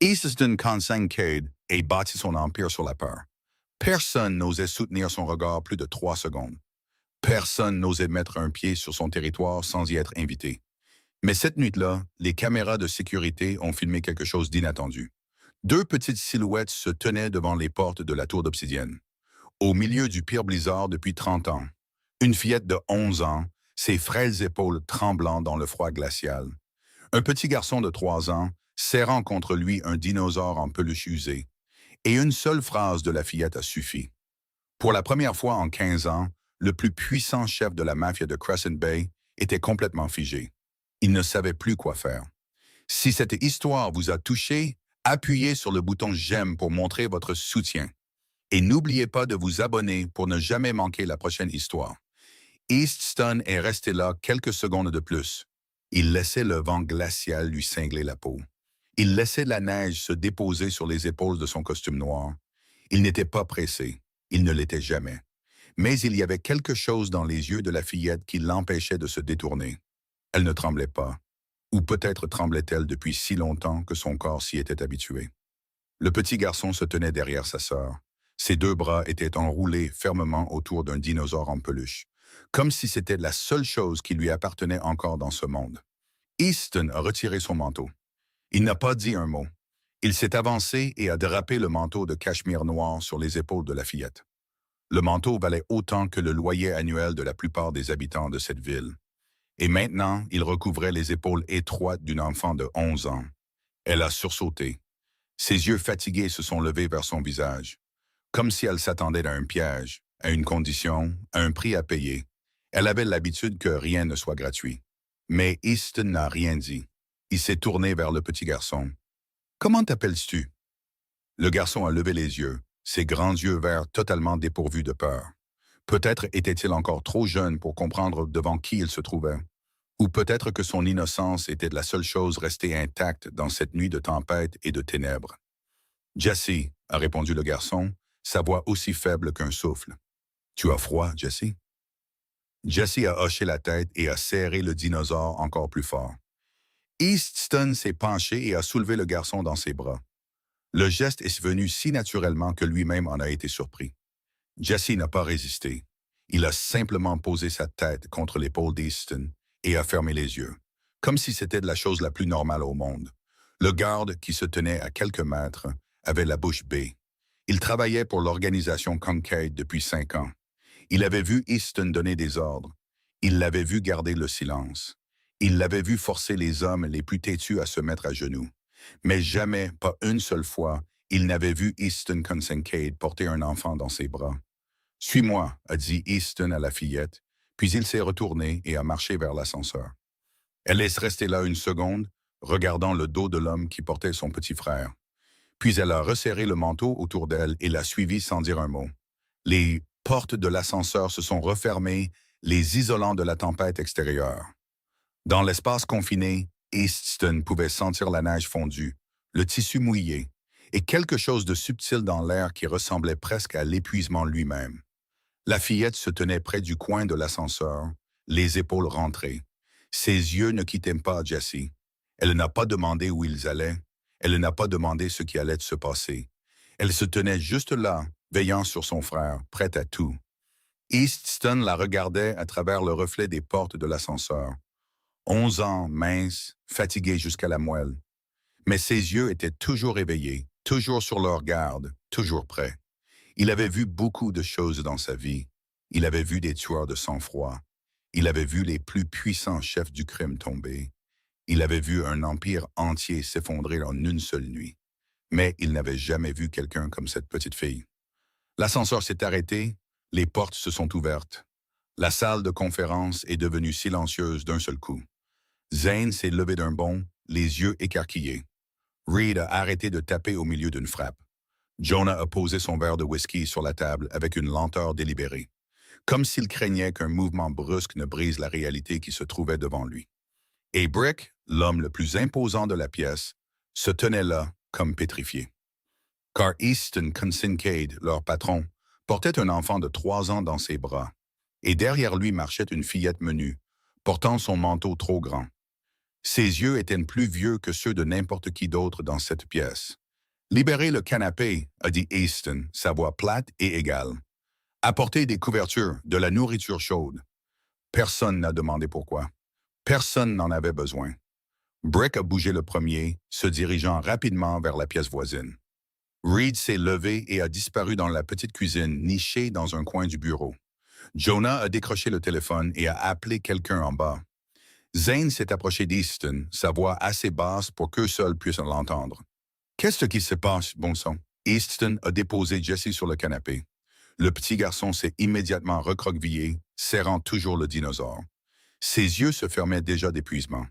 Easton Kincaid ait bâti son empire sur la peur. Personne n'osait soutenir son regard plus de 3 secondes. Personne n'osait mettre un pied sur son territoire sans y être invité. Mais cette nuit-là, les caméras de sécurité ont filmé quelque chose d'inattendu. Deux petites silhouettes se tenaient devant les portes de la tour d'obsidienne. Au milieu du pire blizzard depuis 30 ans. Une fillette de 11 ans, ses frêles épaules tremblant dans le froid glacial. Un petit garçon de 3 ans, serrant contre lui un dinosaure en peluche usée. Et une seule phrase de la fillette a suffi. Pour la première fois en 15 ans, le plus puissant chef de la mafia de Crescent Bay était complètement figé. Il ne savait plus quoi faire. Si cette histoire vous a touché, appuyez sur le bouton j'aime pour montrer votre soutien. Et n'oubliez pas de vous abonner pour ne jamais manquer la prochaine histoire. Easton est resté là quelques secondes de plus. Il laissait le vent glacial lui cingler la peau. Il laissait la neige se déposer sur les épaules de son costume noir. Il n'était pas pressé. Il ne l'était jamais. Mais il y avait quelque chose dans les yeux de la fillette qui l'empêchait de se détourner. Elle ne tremblait pas. Ou peut-être tremblait-elle depuis si longtemps que son corps s'y était habitué. Le petit garçon se tenait derrière sa sœur. Ses deux bras étaient enroulés fermement autour d'un dinosaure en peluche, comme si c'était la seule chose qui lui appartenait encore dans ce monde. Easton a retiré son manteau. Il n'a pas dit un mot. Il s'est avancé et a drapé le manteau de cachemire noir sur les épaules de la fillette. Le manteau valait autant que le loyer annuel de la plupart des habitants de cette ville. Et maintenant, il recouvrait les épaules étroites d'une enfant de 11 ans. Elle a sursauté. Ses yeux fatigués se sont levés vers son visage, comme si elle s'attendait à un piège, à une condition, à un prix à payer. Elle avait l'habitude que rien ne soit gratuit. Mais Easton n'a rien dit. Il s'est tourné vers le petit garçon. « Comment t'appelles-tu » Le garçon a levé les yeux, ses grands yeux verts totalement dépourvus de peur. Peut-être était-il encore trop jeune pour comprendre devant qui il se trouvait. Ou peut-être que son innocence était la seule chose restée intacte dans cette nuit de tempête et de ténèbres. « Jesse » a répondu le garçon, sa voix aussi faible qu'un souffle. « Tu as froid, Jesse » Jesse a hoché la tête et a serré le dinosaure encore plus fort. Easton s'est penché et a soulevé le garçon dans ses bras. Le geste est venu si naturellement que lui-même en a été surpris. Jesse n'a pas résisté. Il a simplement posé sa tête contre l'épaule d'Easton et a fermé les yeux, comme si c'était de la chose la plus normale au monde. Le garde, qui se tenait à quelques mètres, avait la bouche bée. Il travaillait pour l'organisation Kincaid depuis 5 ans. Il avait vu Easton donner des ordres. Il l'avait vu garder le silence. Il l'avait vu forcer les hommes les plus têtus à se mettre à genoux. Mais jamais, pas une seule fois, il n'avait vu Easton Kincaid porter un enfant dans ses bras. « Suis-moi » a dit Easton à la fillette, puis il s'est retourné et a marché vers l'ascenseur. Elle laisse rester là une seconde, regardant le dos de l'homme qui portait son petit frère. Puis elle a resserré le manteau autour d'elle et l'a suivi sans dire un mot. Les portes de l'ascenseur se sont refermées, les isolant de la tempête extérieure. Dans l'espace confiné, Easton pouvait sentir la neige fondue, le tissu mouillé, et quelque chose de subtil dans l'air qui ressemblait presque à l'épuisement lui-même. La fillette se tenait près du coin de l'ascenseur, les épaules rentrées. Ses yeux ne quittaient pas Jesse. Elle n'a pas demandé où ils allaient. Elle n'a pas demandé ce qui allait se passer. Elle se tenait juste là, veillant sur son frère, prête à tout. Easton la regardait à travers le reflet des portes de l'ascenseur. 11 ans, mince, fatigué jusqu'à la moelle. Mais ses yeux étaient toujours éveillés, toujours sur leur garde, toujours prêts. Il avait vu beaucoup de choses dans sa vie. Il avait vu des tueurs de sang-froid. Il avait vu les plus puissants chefs du crime tomber. Il avait vu un empire entier s'effondrer en une seule nuit. Mais il n'avait jamais vu quelqu'un comme cette petite fille. L'ascenseur s'est arrêté, les portes se sont ouvertes. La salle de conférence est devenue silencieuse d'un seul coup. Zane s'est levé d'un bond, les yeux écarquillés. Reed a arrêté de taper au milieu d'une frappe. Jonah a posé son verre de whisky sur la table avec une lenteur délibérée, comme s'il craignait qu'un mouvement brusque ne brise la réalité qui se trouvait devant lui. Et Brick, l'homme le plus imposant de la pièce, se tenait là comme pétrifié. Car Easton Kincaid, leur patron, portait un enfant de 3 ans dans ses bras, et derrière lui marchait une fillette menue, portant son manteau trop grand. Ses yeux étaient plus vieux que ceux de n'importe qui d'autre dans cette pièce. Libérez le canapé, a dit Easton, sa voix plate et égale. Apportez des couvertures, de la nourriture chaude. Personne n'a demandé pourquoi. Personne n'en avait besoin. Brick a bougé le premier, se dirigeant rapidement vers la pièce voisine. Reed s'est levé et a disparu dans la petite cuisine nichée dans un coin du bureau. Jonah a décroché le téléphone et a appelé quelqu'un en bas. Zane s'est approché d'Easton, sa voix assez basse pour qu'eux seuls puissent l'entendre. Qu'est-ce qui se passe, bon sang? Easton a déposé Jesse sur le canapé. Le petit garçon s'est immédiatement recroquevillé, serrant toujours le dinosaure. Ses yeux se fermaient déjà d'épuisement.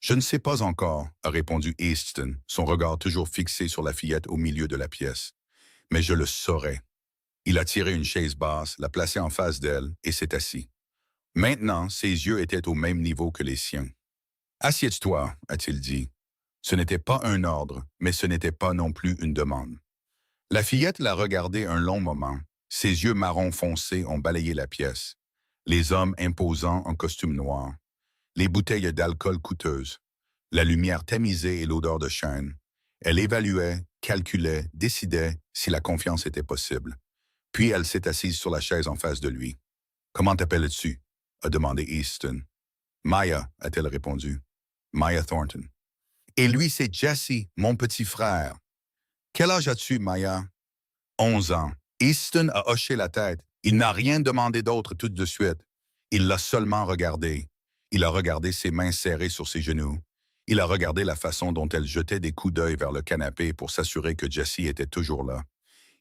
Je ne sais pas encore, a répondu Easton, son regard toujours fixé sur la fillette au milieu de la pièce. Mais je le saurai. Il a tiré une chaise basse, l'a placée en face d'elle et s'est assis. Maintenant, ses yeux étaient au même niveau que les siens. Assieds-toi, a-t-il dit. Ce n'était pas un ordre, mais ce n'était pas non plus une demande. La fillette l'a regardé un long moment. Ses yeux marron foncé ont balayé la pièce. Les hommes imposants en costume noir. Les bouteilles d'alcool coûteuses. La lumière tamisée et l'odeur de chêne. Elle évaluait, calculait, décidait si la confiance était possible. Puis elle s'est assise sur la chaise en face de lui. « Comment t'appelles-tu? » a demandé Easton. « Maya, a-t-elle répondu. « Maya Thornton. »« Et lui, c'est Jesse, mon petit frère. »« Quel âge as-tu, Maya? »« 11 ans. » Easton a hoché la tête. Il n'a rien demandé d'autre tout de suite. Il l'a seulement regardé. Il a regardé ses mains serrées sur ses genoux. Il a regardé la façon dont elle jetait des coups d'œil vers le canapé pour s'assurer que Jesse était toujours là.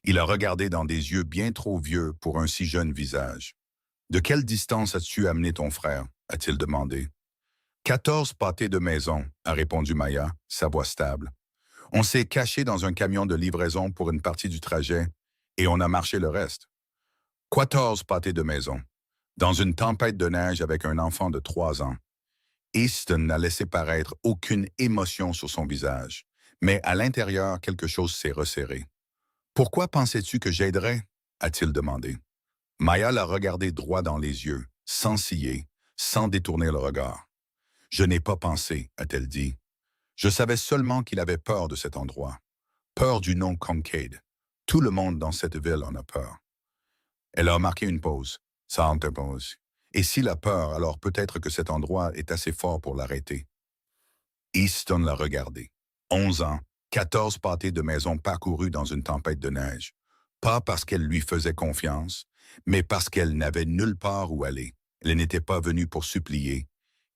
Il a regardé dans des yeux bien trop vieux pour un si jeune visage. « De quelle distance as-tu amené ton frère? » a-t-il demandé. « 14 pâtés de maison, » a répondu Maya, sa voix stable. « On s'est caché dans un camion de livraison pour une partie du trajet et on a marché le reste. 14 pâtés de maison, dans une tempête de neige avec un enfant de 3 ans. » Easton n'a laissé paraître aucune émotion sur son visage, mais à l'intérieur, quelque chose s'est resserré. « Pourquoi pensais-tu que j'aiderais? » a-t-il demandé. Maya l'a regardé droit dans les yeux, sans ciller, sans détourner le regard. « Je n'ai pas pensé, » a-t-elle dit. « Je savais seulement qu'il avait peur de cet endroit. Peur du nom Kincaid. Tout le monde dans cette ville en a peur. » Elle a marqué une pause. Ça interpose. Et s'il a peur, alors peut-être que cet endroit est assez fort pour l'arrêter. Easton l'a regardé. 11 ans, 14 pâtés de maison parcourus dans une tempête de neige. Pas parce qu'elle lui faisait confiance, mais parce qu'elle n'avait nulle part où aller. Elle n'était pas venue pour supplier.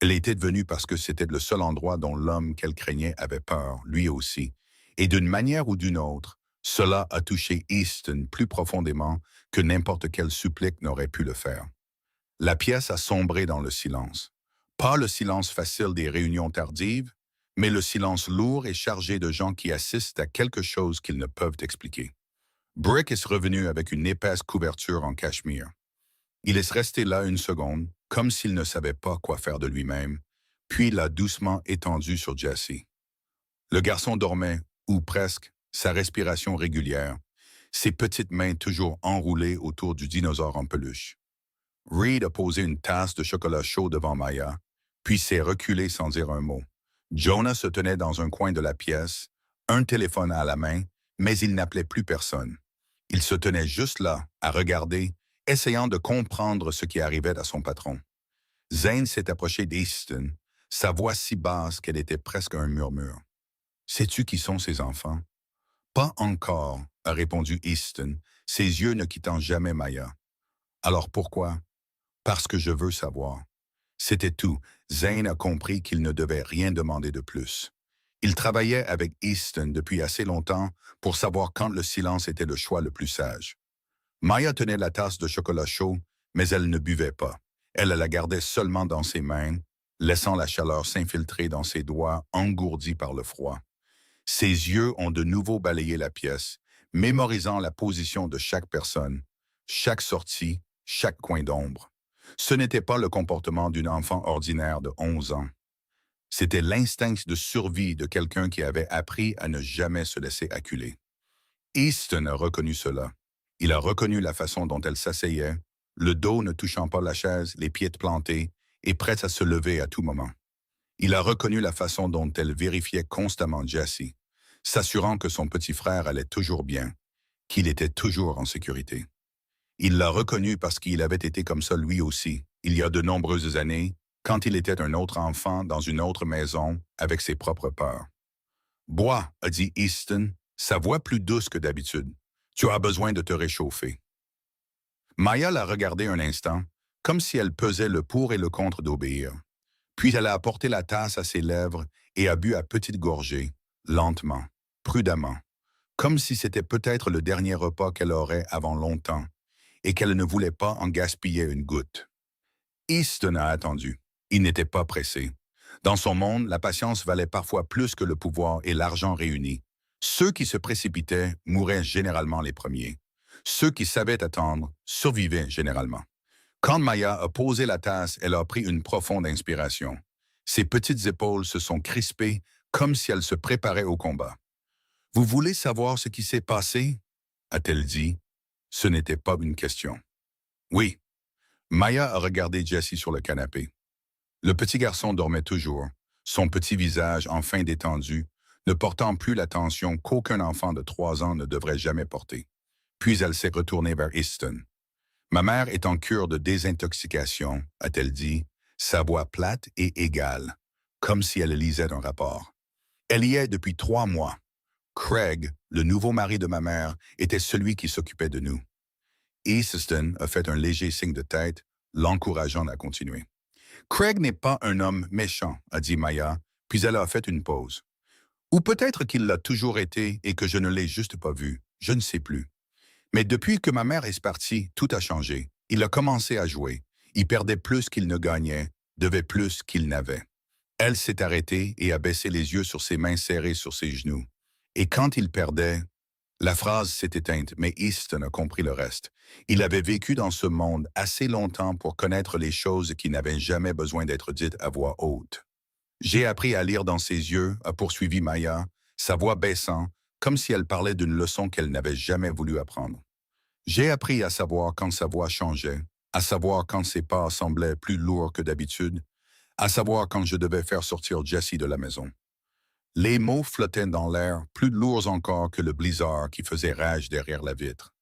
Elle était venue parce que c'était le seul endroit dont l'homme qu'elle craignait avait peur, lui aussi. Et d'une manière ou d'une autre, cela a touché Easton plus profondément que n'importe quelle supplique n'aurait pu le faire. La pièce a sombré dans le silence. Pas le silence facile des réunions tardives, mais le silence lourd et chargé de gens qui assistent à quelque chose qu'ils ne peuvent expliquer. Brick est revenu avec une épaisse couverture en cachemire. Il est resté là une seconde, comme s'il ne savait pas quoi faire de lui-même, puis l'a doucement étendu sur Jesse. Le garçon dormait, ou presque, sa respiration régulière, ses petites mains toujours enroulées autour du dinosaure en peluche. Reed a posé une tasse de chocolat chaud devant Maya, puis s'est reculé sans dire un mot. Jonah se tenait dans un coin de la pièce, un téléphone à la main, mais il n'appelait plus personne. Il se tenait juste là, à regarder, essayant de comprendre ce qui arrivait à son patron. Zane s'est approché d'Easton, sa voix si basse qu'elle était presque un murmure. « Sais-tu qui sont ces enfants? »« Pas encore, » a répondu Easton, ses yeux ne quittant jamais Maya. « Alors pourquoi? »« Parce que je veux savoir. » C'était tout. Zane a compris qu'il ne devait rien demander de plus. Il travaillait avec Easton depuis assez longtemps pour savoir quand le silence était le choix le plus sage. Maya tenait la tasse de chocolat chaud, mais elle ne buvait pas. Elle la gardait seulement dans ses mains, laissant la chaleur s'infiltrer dans ses doigts engourdis par le froid. Ses yeux ont de nouveau balayé la pièce, mémorisant la position de chaque personne, chaque sortie, chaque coin d'ombre. Ce n'était pas le comportement d'une enfant ordinaire de 11 ans. C'était l'instinct de survie de quelqu'un qui avait appris à ne jamais se laisser acculer. Easton a reconnu cela. Il a reconnu la façon dont elle s'asseyait, le dos ne touchant pas la chaise, les pieds plantés, et prête à se lever à tout moment. Il a reconnu la façon dont elle vérifiait constamment Jesse, s'assurant que son petit frère allait toujours bien, qu'il était toujours en sécurité. Il l'a reconnu parce qu'il avait été comme ça lui aussi, il y a de nombreuses années, quand il était un autre enfant dans une autre maison avec ses propres peurs. Bois, a dit Easton, sa voix plus douce que d'habitude. Tu as besoin de te réchauffer. Maya l'a regardé un instant, comme si elle pesait le pour et le contre d'obéir. Puis elle a apporté la tasse à ses lèvres et a bu à petites gorgées, lentement, prudemment, comme si c'était peut-être le dernier repas qu'elle aurait avant longtemps et qu'elle ne voulait pas en gaspiller une goutte. Easton a attendu. Il n'était pas pressé. Dans son monde, la patience valait parfois plus que le pouvoir et l'argent réunis. Ceux qui se précipitaient mouraient généralement les premiers. Ceux qui savaient attendre survivaient généralement. Quand Maya a posé la tasse, elle a pris une profonde inspiration. Ses petites épaules se sont crispées comme si elle se préparait au combat. « Vous voulez savoir ce qui s'est passé ?» a-t-elle dit. Ce n'était pas une question. Oui. Maya a regardé Jesse sur le canapé. Le petit garçon dormait toujours, son petit visage enfin détendu, ne portant plus l'attention qu'aucun enfant de 3 ans ne devrait jamais porter. Puis elle s'est retournée vers Easton. « Ma mère est en cure de désintoxication, a-t-elle dit, sa voix plate et égale, comme si elle lisait un rapport. Elle y est depuis 3 mois. Craig, le nouveau mari de ma mère, était celui qui s'occupait de nous. » Easton a fait un léger signe de tête, l'encourageant à continuer. « Craig n'est pas un homme méchant, a dit Maya, puis elle a fait une pause. Ou peut-être qu'il l'a toujours été et que je ne l'ai juste pas vu, je ne sais plus. Mais depuis que ma mère est partie, tout a changé. Il a commencé à jouer. Il perdait plus qu'il ne gagnait, devait plus qu'il n'avait. Elle s'est arrêtée et a baissé les yeux sur ses mains serrées sur ses genoux. Et quand il perdait, la phrase s'est éteinte, mais Easton a compris le reste. Il avait vécu dans ce monde assez longtemps pour connaître les choses qui n'avaient jamais besoin d'être dites à voix haute. J'ai appris à lire dans ses yeux, a poursuivi Maya, sa voix baissant, comme si elle parlait d'une leçon qu'elle n'avait jamais voulu apprendre. J'ai appris à savoir quand sa voix changeait, à savoir quand ses pas semblaient plus lourds que d'habitude, à savoir quand je devais faire sortir Jesse de la maison. Les mots flottaient dans l'air, plus lourds encore que le blizzard qui faisait rage derrière la vitre.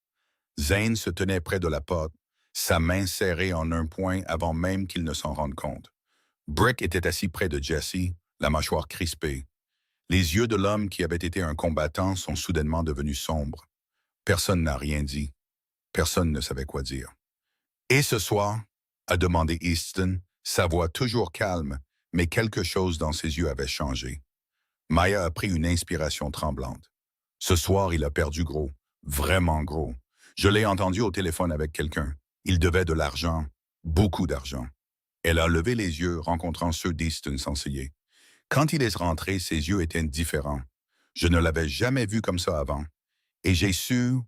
Zane se tenait près de la porte, sa main serrée en un point avant même qu'il ne s'en rende compte. Brick était assis près de Jesse, la mâchoire crispée. Les yeux de l'homme qui avait été un combattant sont soudainement devenus sombres. Personne n'a rien dit. Personne ne savait quoi dire. « Et ce soir ?» a demandé Easton, sa voix toujours calme, mais quelque chose dans ses yeux avait changé. Maya a pris une inspiration tremblante. « Ce soir, il a perdu gros, vraiment gros. Je l'ai entendu au téléphone avec quelqu'un. Il devait de l'argent, beaucoup d'argent. » Elle a levé les yeux, rencontrant ceux d'Easton s'enseyer. Quand il est rentré, ses yeux étaient différents. Je ne l'avais jamais vu comme ça avant. Et j'ai su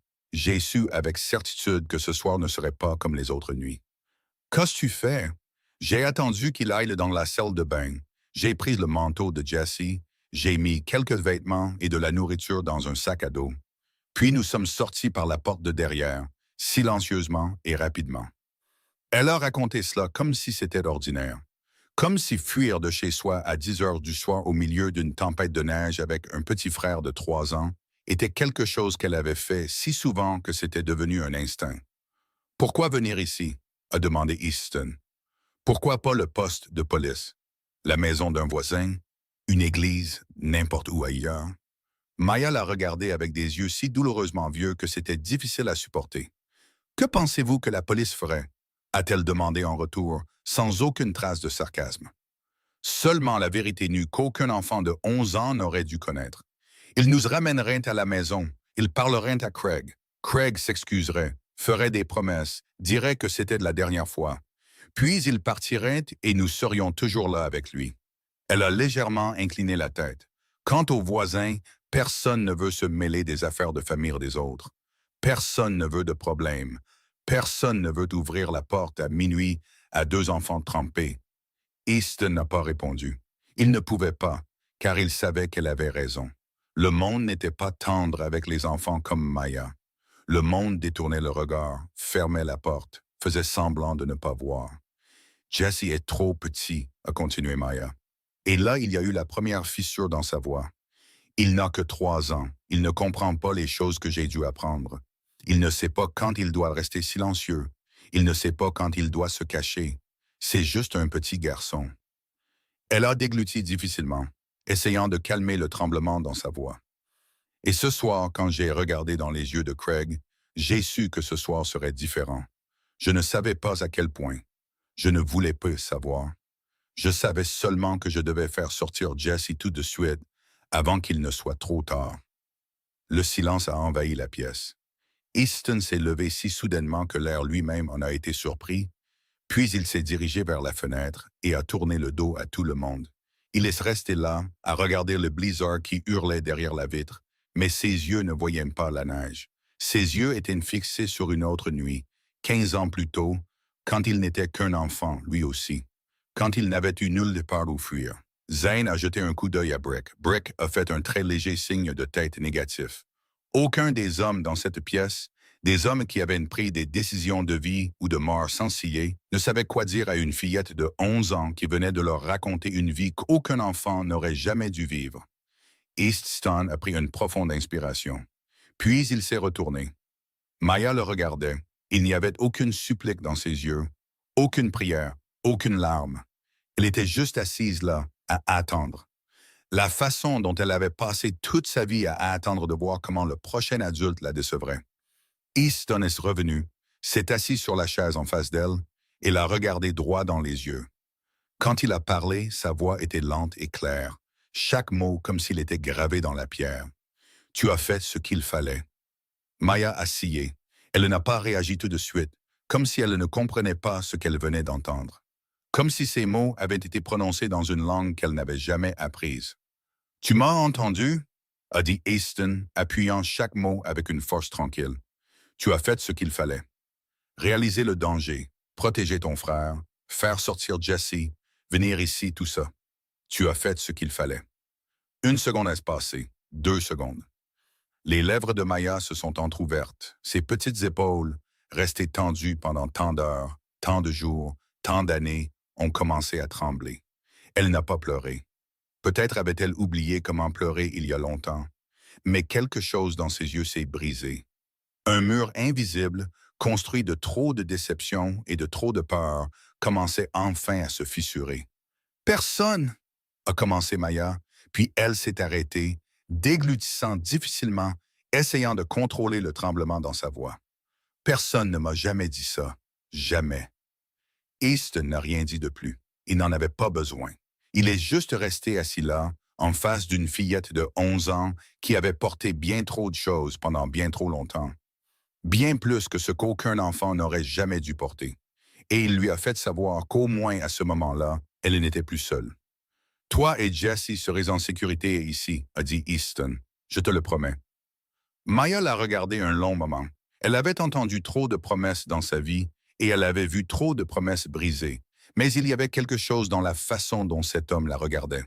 avec certitude que ce soir ne serait pas comme les autres nuits. « Qu'as-tu fait? » J'ai attendu qu'il aille dans la salle de bain. J'ai pris le manteau de Jesse, j'ai mis quelques vêtements et de la nourriture dans un sac à dos. Puis nous sommes sortis par la porte de derrière, silencieusement et rapidement. Elle a raconté cela comme si c'était ordinaire. Comme si fuir de chez soi à 10 heures du soir au milieu d'une tempête de neige avec un petit frère de 3 ans était quelque chose qu'elle avait fait si souvent que c'était devenu un instinct. « Pourquoi venir ici ?» a demandé Easton. « Pourquoi pas le poste de police? La maison d'un voisin? Une église? N'importe où ailleurs? » Maya l'a regardé avec des yeux si douloureusement vieux que c'était difficile à supporter. « Que pensez-vous que la police ferait ?» a-t-elle demandé en retour, sans aucune trace de sarcasme. Seulement la vérité nue qu'aucun enfant de 11 ans n'aurait dû connaître. Ils nous ramèneraient à la maison, ils parleraient à Craig. Craig s'excuserait, ferait des promesses, dirait que c'était de la dernière fois. Puis il partirait et nous serions toujours là avec lui. Elle a légèrement incliné la tête. Quant aux voisins, personne ne veut se mêler des affaires de famille des autres. Personne ne veut de problème. Personne ne veut ouvrir la porte à minuit à 2 enfants trempés. Easton n'a pas répondu. Il ne pouvait pas, car il savait qu'elle avait raison. Le monde n'était pas tendre avec les enfants comme Maya. Le monde détournait le regard, fermait la porte, faisait semblant de ne pas voir. « Jesse est trop petit », a continué Maya. Et là, il y a eu la première fissure dans sa voix. Il n'a que 3 ans. Il ne comprend pas les choses que j'ai dû apprendre. Il ne sait pas quand il doit rester silencieux. Il ne sait pas quand il doit se cacher. C'est juste un petit garçon. Elle a dégluti difficilement, essayant de calmer le tremblement dans sa voix. Et ce soir, quand j'ai regardé dans les yeux de Craig, j'ai su que ce soir serait différent. Je ne savais pas à quel point. Je ne voulais pas savoir. Je savais seulement que je devais faire sortir Jesse tout de suite, avant qu'il ne soit trop tard. Le silence a envahi la pièce. Easton s'est levé si soudainement que l'air lui-même en a été surpris, puis il s'est dirigé vers la fenêtre et a tourné le dos à tout le monde. Il est resté là, à regarder le blizzard qui hurlait derrière la vitre, mais ses yeux ne voyaient pas la neige. Ses yeux étaient fixés sur une autre nuit, 15 ans plus tôt, quand il n'était qu'un enfant, lui aussi, quand il n'avait eu nulle part où fuir. Zane a jeté un coup d'œil à Brick. Brick a fait un très léger signe de tête négatif. Aucun des hommes dans cette pièce, des hommes qui avaient pris des décisions de vie ou de mort sans ciller, ne savaient quoi dire à une fillette de 11 ans qui venait de leur raconter une vie qu'aucun enfant n'aurait jamais dû vivre. Easton a pris une profonde inspiration. Puis il s'est retourné. Maya le regardait. Il n'y avait aucune supplique dans ses yeux, aucune prière, aucune larme. Elle était juste assise là, à attendre. La façon dont elle avait passé toute sa vie à attendre de voir comment le prochain adulte la décevrait. Easton est revenu, s'est assis sur la chaise en face d'elle et l'a regardé droit dans les yeux. Quand il a parlé, sa voix était lente et claire, chaque mot comme s'il était gravé dans la pierre. « Tu as fait ce qu'il fallait. » Maya a scié. Elle n'a pas réagi tout de suite, comme si elle ne comprenait pas ce qu'elle venait d'entendre. Comme si ces mots avaient été prononcés dans une langue qu'elle n'avait jamais apprise. « Tu m'as entendu ?» a dit Easton, appuyant chaque mot avec une force tranquille. « Tu as fait ce qu'il fallait. Réaliser le danger, protéger ton frère, faire sortir Jesse, venir ici, tout ça. Tu as fait ce qu'il fallait. » 1 seconde est passée, 2 secondes. Les lèvres de Maya se sont entr'ouvertes, ses petites épaules, restées tendues pendant tant d'heures, tant de jours, tant d'années, ont commencé à trembler. Elle n'a pas pleuré. Peut-être avait-elle oublié comment pleurer il y a longtemps, mais quelque chose dans ses yeux s'est brisé. Un mur invisible, construit de trop de déception et de trop de peur, commençait enfin à se fissurer. « Personne !» a commencé Maya, puis elle s'est arrêtée, déglutissant difficilement, essayant de contrôler le tremblement dans sa voix. « Personne ne m'a jamais dit ça. Jamais. » Easton n'a rien dit de plus. Il n'en avait pas besoin. Il est juste resté assis là, en face d'une fillette de 11 ans qui avait porté bien trop de choses pendant bien trop longtemps. Bien plus que ce qu'aucun enfant n'aurait jamais dû porter. Et il lui a fait savoir qu'au moins à ce moment-là, elle n'était plus seule. « Toi et Jesse serez en sécurité ici, » a dit Easton. « Je te le promets. » Maya l'a regardé un long moment. Elle avait entendu trop de promesses dans sa vie et elle avait vu trop de promesses brisées. Mais il y avait quelque chose dans la façon dont cet homme la regardait.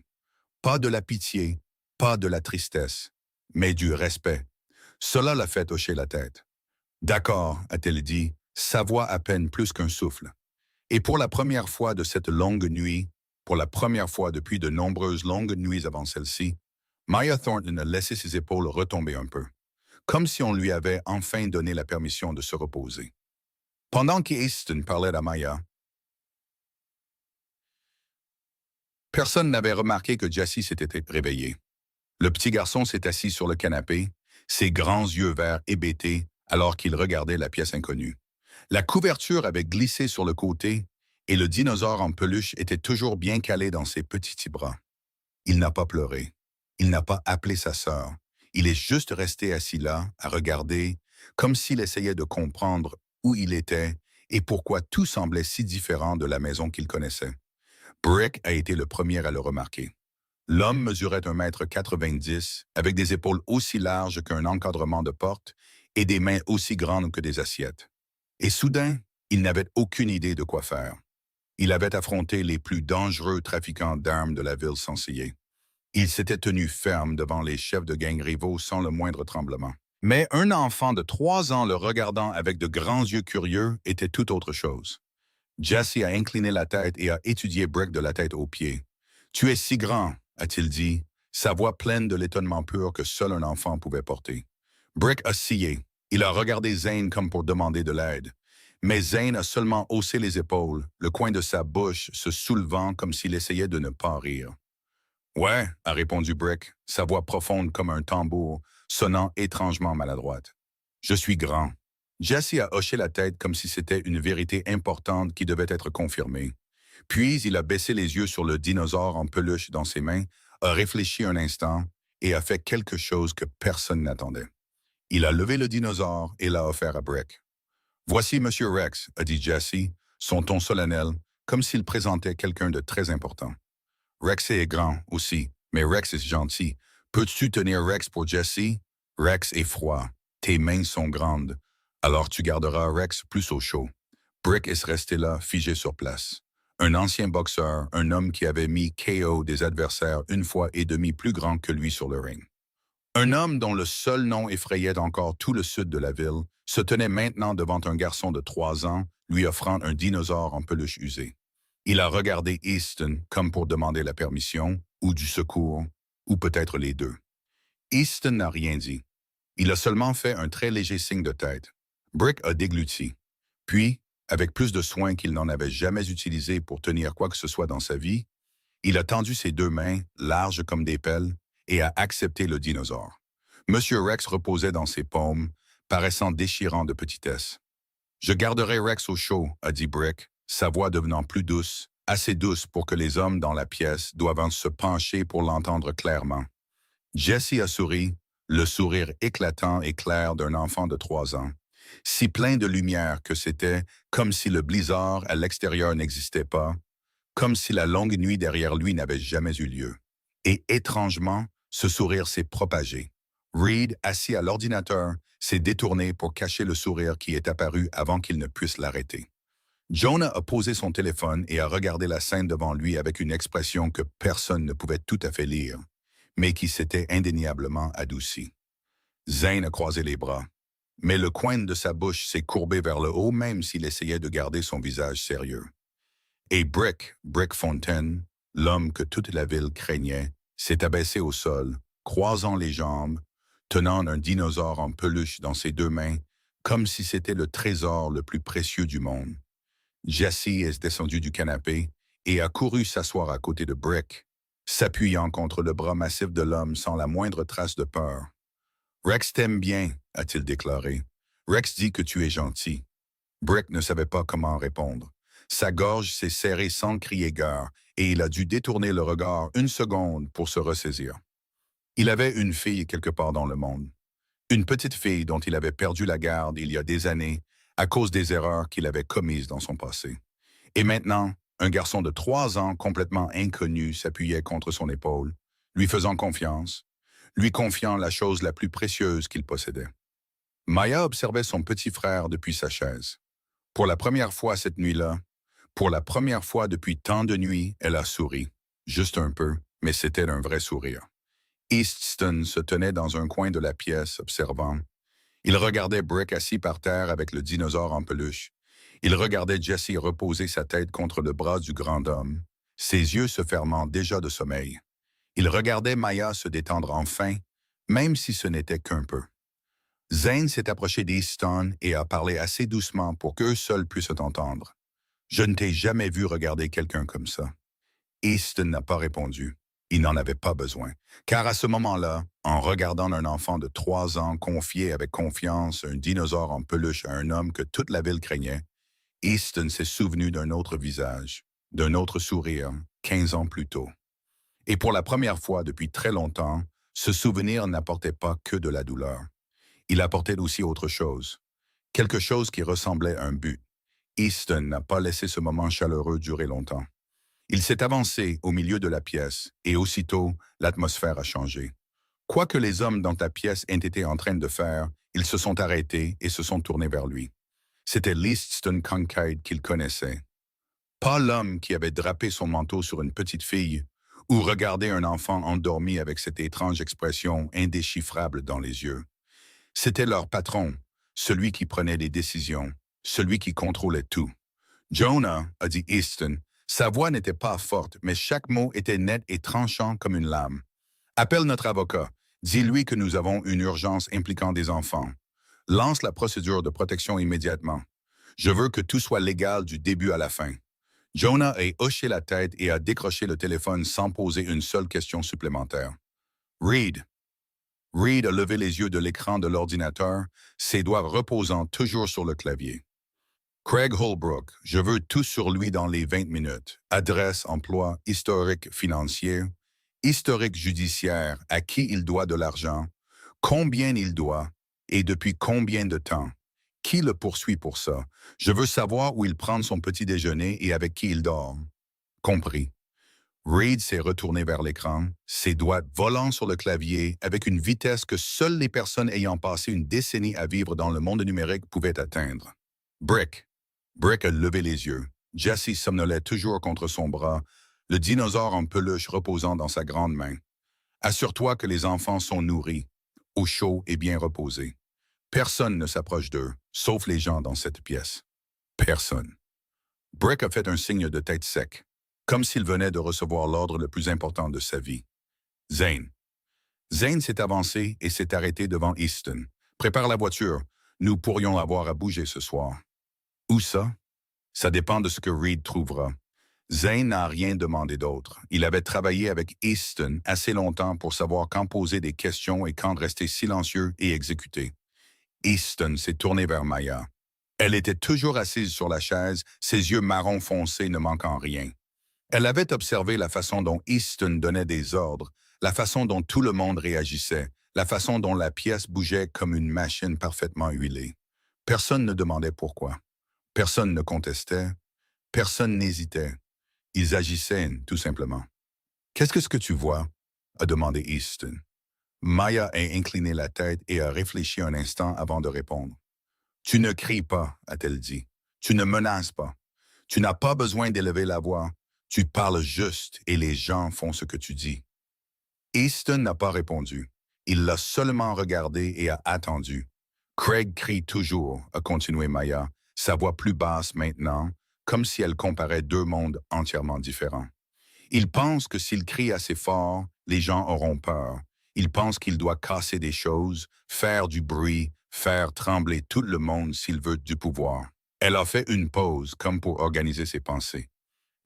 Pas de la pitié, pas de la tristesse, mais du respect. Cela l'a fait hocher la tête. « D'accord, » a-t-elle dit, sa voix à peine plus qu'un souffle. Et pour la première fois de cette longue nuit, pour la première fois depuis de nombreuses longues nuits avant celle-ci, Maya Thornton a laissé ses épaules retomber un peu, comme si on lui avait enfin donné la permission de se reposer. Pendant qu'Easton parlait à Maya, personne n'avait remarqué que Jesse s'était réveillé. Le petit garçon s'est assis sur le canapé, ses grands yeux verts hébétés alors qu'il regardait la pièce inconnue. La couverture avait glissé sur le côté et le dinosaure en peluche était toujours bien calé dans ses petits bras. Il n'a pas pleuré. Il n'a pas appelé sa sœur. Il est juste resté assis là, à regarder, comme s'il essayait de comprendre où il était et pourquoi tout semblait si différent de la maison qu'il connaissait. Brick a été le premier à le remarquer. L'homme mesurait 1,90 m, avec des épaules aussi larges qu'un encadrement de porte et des mains aussi grandes que des assiettes. Et soudain, il n'avait aucune idée de quoi faire. Il avait affronté les plus dangereux trafiquants d'armes de la ville sans ciller. Il s'était tenu ferme devant les chefs de gang rivaux sans le moindre tremblement. Mais un enfant de 3 ans le regardant avec de grands yeux curieux était tout autre chose. Jesse a incliné la tête et a étudié Brick de la tête aux pieds. Tu es si grand, a-t-il dit, sa voix pleine de l'étonnement pur que seul un enfant pouvait porter. Brick a scié. Il a regardé Zane comme pour demander de l'aide. Mais Zane a seulement haussé les épaules, le coin de sa bouche se soulevant comme s'il essayait de ne pas rire. Ouais, a répondu Brick, sa voix profonde comme un tambour, sonnant étrangement maladroite. Je suis grand. Jesse a hoché la tête comme si c'était une vérité importante qui devait être confirmée. Puis il a baissé les yeux sur le dinosaure en peluche dans ses mains, a réfléchi un instant et a fait quelque chose que personne n'attendait. Il a levé le dinosaure et l'a offert à Brick. Voici Monsieur Rex, a dit Jesse, son ton solennel, comme s'il présentait quelqu'un de très important. Rex est grand aussi, mais Rex est gentil. Peux-tu tenir Rex pour Jesse? Rex est froid. Tes mains sont grandes. Alors tu garderas Rex plus au chaud. Brick est resté là, figé sur place. Un ancien boxeur, un homme qui avait mis KO des adversaires une fois et demi plus grands que lui sur le ring. Un homme dont le seul nom effrayait encore tout le sud de la ville se tenait maintenant devant un garçon de 3 ans, lui offrant un dinosaure en peluche usée. Il a regardé Easton comme pour demander la permission, ou du secours, ou peut-être les deux. Easton n'a rien dit. Il a seulement fait un très léger signe de tête. Brick a dégluti. Puis, avec plus de soin qu'il n'en avait jamais utilisé pour tenir quoi que ce soit dans sa vie, il a tendu ses 2 mains, larges comme des pelles, et a accepté le dinosaure. Monsieur Rex reposait dans ses paumes, paraissant déchirant de petitesse. « Je garderai Rex au chaud, » a dit Brick, sa voix devenant plus douce, assez douce pour que les hommes dans la pièce doivent se pencher pour l'entendre clairement. Jesse a souri, le sourire éclatant et clair d'un enfant de 3 ans, si plein de lumière que c'était comme si le blizzard à l'extérieur n'existait pas, comme si la longue nuit derrière lui n'avait jamais eu lieu. Et étrangement, ce sourire s'est propagé. Reed, assis à l'ordinateur, s'est détourné pour cacher le sourire qui est apparu avant qu'il ne puisse l'arrêter. Jonah a posé son téléphone et a regardé la scène devant lui avec une expression que personne ne pouvait tout à fait lire, mais qui s'était indéniablement adoucie. Zane a croisé les bras, mais le coin de sa bouche s'est courbé vers le haut même s'il essayait de garder son visage sérieux. Et Brick Fontaine, l'homme que toute la ville craignait, s'est abaissé au sol, croisant les jambes, tenant un dinosaure en peluche dans ses 2 mains, comme si c'était le trésor le plus précieux du monde. Jesse est descendu du canapé et a couru s'asseoir à côté de Brick, s'appuyant contre le bras massif de l'homme sans la moindre trace de peur. « Rex t'aime bien, » a-t-il déclaré. « Rex dit que tu es gentil. » Brick ne savait pas comment répondre. Sa gorge s'est serrée sans crier gare et il a dû détourner le regard 1 seconde pour se ressaisir. Il avait une fille quelque part dans le monde. Une petite fille dont il avait perdu la garde il y a des années à cause des erreurs qu'il avait commises dans son passé. Et maintenant, un garçon de 3 ans complètement inconnu s'appuyait contre son épaule, lui faisant confiance, lui confiant la chose la plus précieuse qu'il possédait. Maya observait son petit frère depuis sa chaise. Pour la première fois cette nuit-là, pour la première fois depuis tant de nuits, elle a souri. Juste un peu, mais c'était un vrai sourire. Easton se tenait dans un coin de la pièce, observant. Il regardait Brick assis par terre avec le dinosaure en peluche. Il regardait Jesse reposer sa tête contre le bras du grand homme, ses yeux se fermant déjà de sommeil. Il regardait Maya se détendre enfin, même si ce n'était qu'un peu. Zane s'est approché d'Easton et a parlé assez doucement pour qu'eux seuls puissent entendre. « Je ne t'ai jamais vu regarder quelqu'un comme ça. » Easton n'a pas répondu. Il n'en avait pas besoin, car à ce moment-là, en regardant un enfant de 3 ans confier avec confiance un dinosaure en peluche à un homme que toute la ville craignait, Easton s'est souvenu d'un autre visage, d'un autre sourire, 15 ans plus tôt. Et pour la première fois depuis très longtemps, ce souvenir n'apportait pas que de la douleur. Il apportait aussi autre chose, quelque chose qui ressemblait à un but. Easton n'a pas laissé ce moment chaleureux durer longtemps. Il s'est avancé au milieu de la pièce, et aussitôt, l'atmosphère a changé. Quoi que les hommes dans la pièce aient été en train de faire, ils se sont arrêtés et se sont tournés vers lui. C'était l'Easton Kincaid qu'il connaissait. Pas l'homme qui avait drapé son manteau sur une petite fille, ou regardé un enfant endormi avec cette étrange expression indéchiffrable dans les yeux. C'était leur patron, celui qui prenait les décisions, celui qui contrôlait tout. « Jonah, » a dit Easton, Sa voix n'était pas forte, mais chaque mot était net et tranchant comme une lame. Appelle notre avocat. Dis-lui que nous avons une urgence impliquant des enfants. Lance la procédure de protection immédiatement. Je veux que tout soit légal du début à la fin. Jonah a hoché la tête et a décroché le téléphone sans poser une seule question supplémentaire. Reed. Reed a levé les yeux de l'écran de l'ordinateur, ses doigts reposant toujours sur le clavier. Craig Holbrook, je veux tout sur lui dans les 20 minutes. Adresse, emploi, historique financier, historique judiciaire, à qui il doit de l'argent, combien il doit et depuis combien de temps. Qui le poursuit pour ça? Je veux savoir où il prend son petit déjeuner et avec qui il dort. Compris. Reed s'est retourné vers l'écran, ses doigts volant sur le clavier avec une vitesse que seules les personnes ayant passé une décennie à vivre dans le monde numérique pouvaient atteindre. Brick. Brick a levé les yeux. Jesse somnolait toujours contre son bras, le dinosaure en peluche reposant dans sa grande main. Assure-toi que les enfants sont nourris, au chaud et bien reposés. Personne ne s'approche d'eux, sauf les gens dans cette pièce. Personne. Brick a fait un signe de tête sec, comme s'il venait de recevoir l'ordre le plus important de sa vie. Zane. Zane s'est avancé et s'est arrêté devant Easton. Prépare la voiture. Nous pourrions avoir à bouger ce soir. Où ça? Ça dépend de ce que Reed trouvera. Zane n'a rien demandé d'autre. Il avait travaillé avec Easton assez longtemps pour savoir quand poser des questions et quand rester silencieux et exécuter. Easton s'est tourné vers Maya. Elle était toujours assise sur la chaise, ses yeux marron foncé ne manquant rien. Elle avait observé la façon dont Easton donnait des ordres, la façon dont tout le monde réagissait, la façon dont la pièce bougeait comme une machine parfaitement huilée. Personne ne demandait pourquoi. Personne ne contestait. Personne n'hésitait. Ils agissaient, tout simplement. Qu'est-ce que tu vois? A demandé Easton. Maya a incliné la tête et a réfléchi un instant avant de répondre. Tu ne cries pas, a-t-elle dit. Tu ne menaces pas. Tu n'as pas besoin d'élever la voix. Tu parles juste et les gens font ce que tu dis. Easton n'a pas répondu. Il l'a seulement regardé et a attendu. Craig crie toujours, a continué Maya, sa voix plus basse maintenant, comme si elle comparait deux mondes entièrement différents. Il pense que s'il crie assez fort, les gens auront peur. Il pense qu'il doit casser des choses, faire du bruit, faire trembler tout le monde s'il veut du pouvoir. Elle a fait une pause comme pour organiser ses pensées.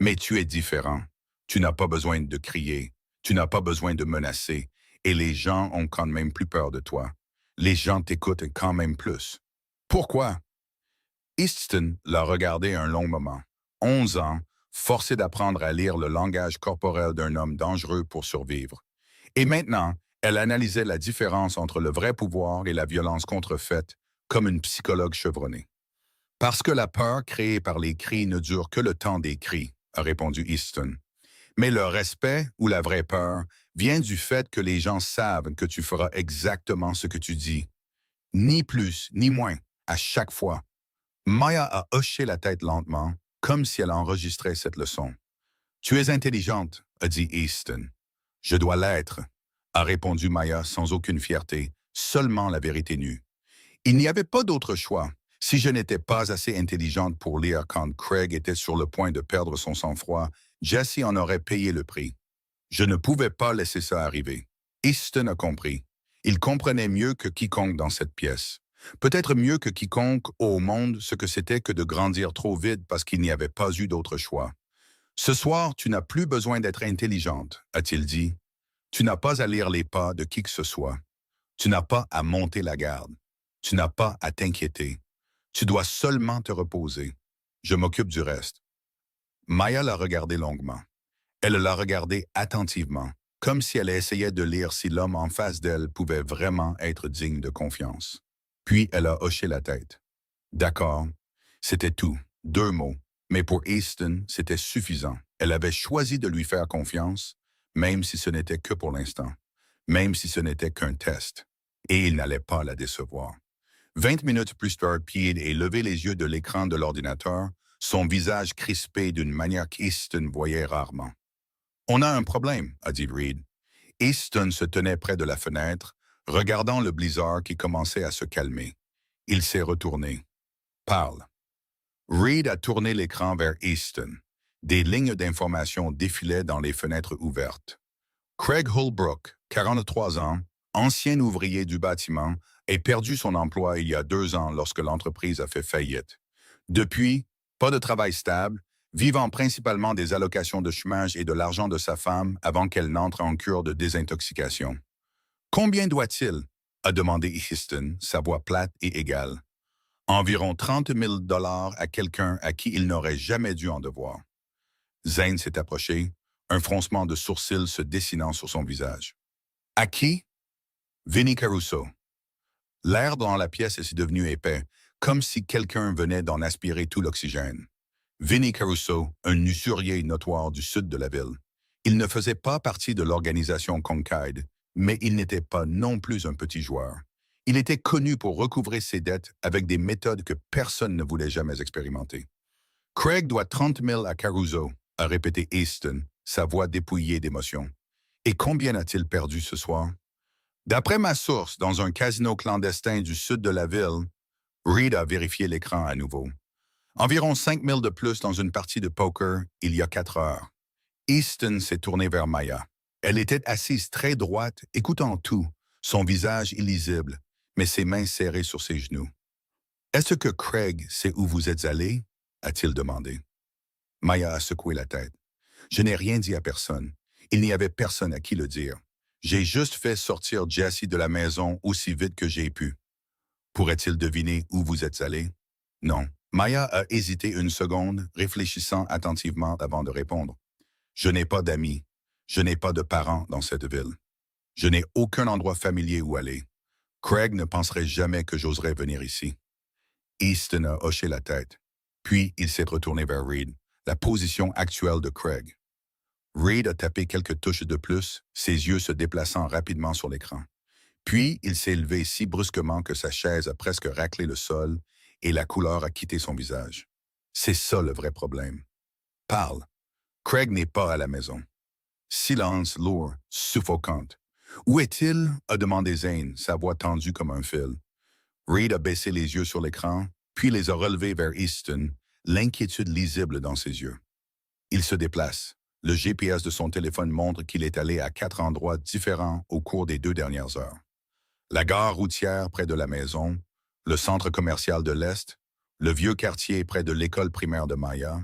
Mais tu es différent. Tu n'as pas besoin de crier. Tu n'as pas besoin de menacer. Et les gens ont quand même plus peur de toi. Les gens t'écoutent quand même plus. Pourquoi? Easton l'a regardé un long moment. 11 ans, forcé d'apprendre à lire le langage corporel d'un homme dangereux pour survivre. Et maintenant, elle analysait la différence entre le vrai pouvoir et la violence contrefaite, comme une psychologue chevronnée. Parce que la peur créée par les cris ne dure que le temps des cris, a répondu Easton. Mais le respect ou la vraie peur vient du fait que les gens savent que tu feras exactement ce que tu dis. Ni plus, ni moins, à chaque fois. Maya a hoché la tête lentement, comme si elle enregistrait cette leçon. Tu es intelligente, a dit Easton. Je dois l'être, a répondu Maya sans aucune fierté, seulement la vérité nue. Il n'y avait pas d'autre choix. Si je n'étais pas assez intelligente pour lire quand Craig était sur le point de perdre son sang-froid, Jesse en aurait payé le prix. Je ne pouvais pas laisser ça arriver. Easton a compris. Il comprenait mieux que quiconque dans cette pièce. Peut-être mieux que quiconque au monde ce que c'était que de grandir trop vite parce qu'il n'y avait pas eu d'autre choix. Ce soir, tu n'as plus besoin d'être intelligente, a-t-il dit. Tu n'as pas à lire les pas de qui que ce soit. Tu n'as pas à monter la garde. Tu n'as pas à t'inquiéter. Tu dois seulement te reposer. Je m'occupe du reste. Maya l'a regardé longuement. Elle l'a regardé attentivement, comme si elle essayait de lire si l'homme en face d'elle pouvait vraiment être digne de confiance. Puis elle a hoché la tête. D'accord, c'était tout, 2 mots. Mais pour Easton, c'était suffisant. Elle avait choisi de lui faire confiance, même si ce n'était que pour l'instant, même si ce n'était qu'un test. Et il n'allait pas la décevoir. 20 minutes plus tard, Pied a levé les yeux de l'écran de l'ordinateur, son visage crispé d'une manière qu'Easton voyait rarement. « On a un problème, a dit Reed. Easton se tenait près de la fenêtre, regardant le blizzard qui commençait à se calmer. Il s'est retourné. « Parle. » Reed a tourné l'écran vers Easton. Des lignes d'information défilaient dans les fenêtres ouvertes. Craig Holbrook, 43 ans, ancien ouvrier du bâtiment, a perdu son emploi il y a 2 ans lorsque l'entreprise a fait faillite. Depuis, pas de travail stable, vivant principalement des allocations de chômage et de l'argent de sa femme avant qu'elle n'entre en cure de désintoxication. Combien doit-il? A demandé Easton, sa voix plate et égale. Environ 30 000 $ à quelqu'un à qui il n'aurait jamais dû en devoir. Zane s'est approché, un froncement de sourcils se dessinant sur son visage. À qui? Vinnie Caruso. L'air dans la pièce est devenu épais, comme si quelqu'un venait d'en aspirer tout l'oxygène. Vinnie Caruso, un usurier notoire du sud de la ville. Il ne faisait pas partie de l'organisation Concaid, mais il n'était pas non plus un petit joueur. Il était connu pour recouvrer ses dettes avec des méthodes que personne ne voulait jamais expérimenter. Craig doit 30 000 à Caruso, a répété Easton, sa voix dépouillée d'émotion. Et combien a-t-il perdu ce soir? D'après ma source, dans un casino clandestin du sud de la ville, Reed a vérifié l'écran à nouveau. Environ 5 000 de plus dans une partie de poker il y a 4 heures. Easton s'est tourné vers Maya. Elle était assise très droite, écoutant tout, son visage illisible, mais ses mains serrées sur ses genoux. « Est-ce que Craig sait où vous êtes allé? » a-t-il demandé. Maya a secoué la tête. « Je n'ai rien dit à personne. Il n'y avait personne à qui le dire. J'ai juste fait sortir Jesse de la maison aussi vite que j'ai pu. Pourrait-il deviner où vous êtes allé? Non. » Maya a hésité une seconde, réfléchissant attentivement avant de répondre. « Je n'ai pas d'amis. Je n'ai pas de parents dans cette ville. Je n'ai aucun endroit familier où aller. Craig ne penserait jamais que j'oserais venir ici. » Easton a hoché la tête. Puis il s'est retourné vers Reed, la position actuelle de Craig. Reed a tapé quelques touches de plus, ses yeux se déplaçant rapidement sur l'écran. Puis il s'est levé si brusquement que sa chaise a presque raclé le sol et la couleur a quitté son visage. C'est ça le vrai problème. Parle. Craig n'est pas à la maison. Silence lourd, suffocante. Où est-il? A demandé Zane, sa voix tendue comme un fil. Reed a baissé les yeux sur l'écran, puis les a relevés vers Easton, l'inquiétude lisible dans ses yeux. Il se déplace. Le GPS de son téléphone montre qu'il est allé à 4 endroits différents au cours des 2 dernières heures. La gare routière près de la maison, le centre commercial de l'Est, le vieux quartier près de l'école primaire de Maya,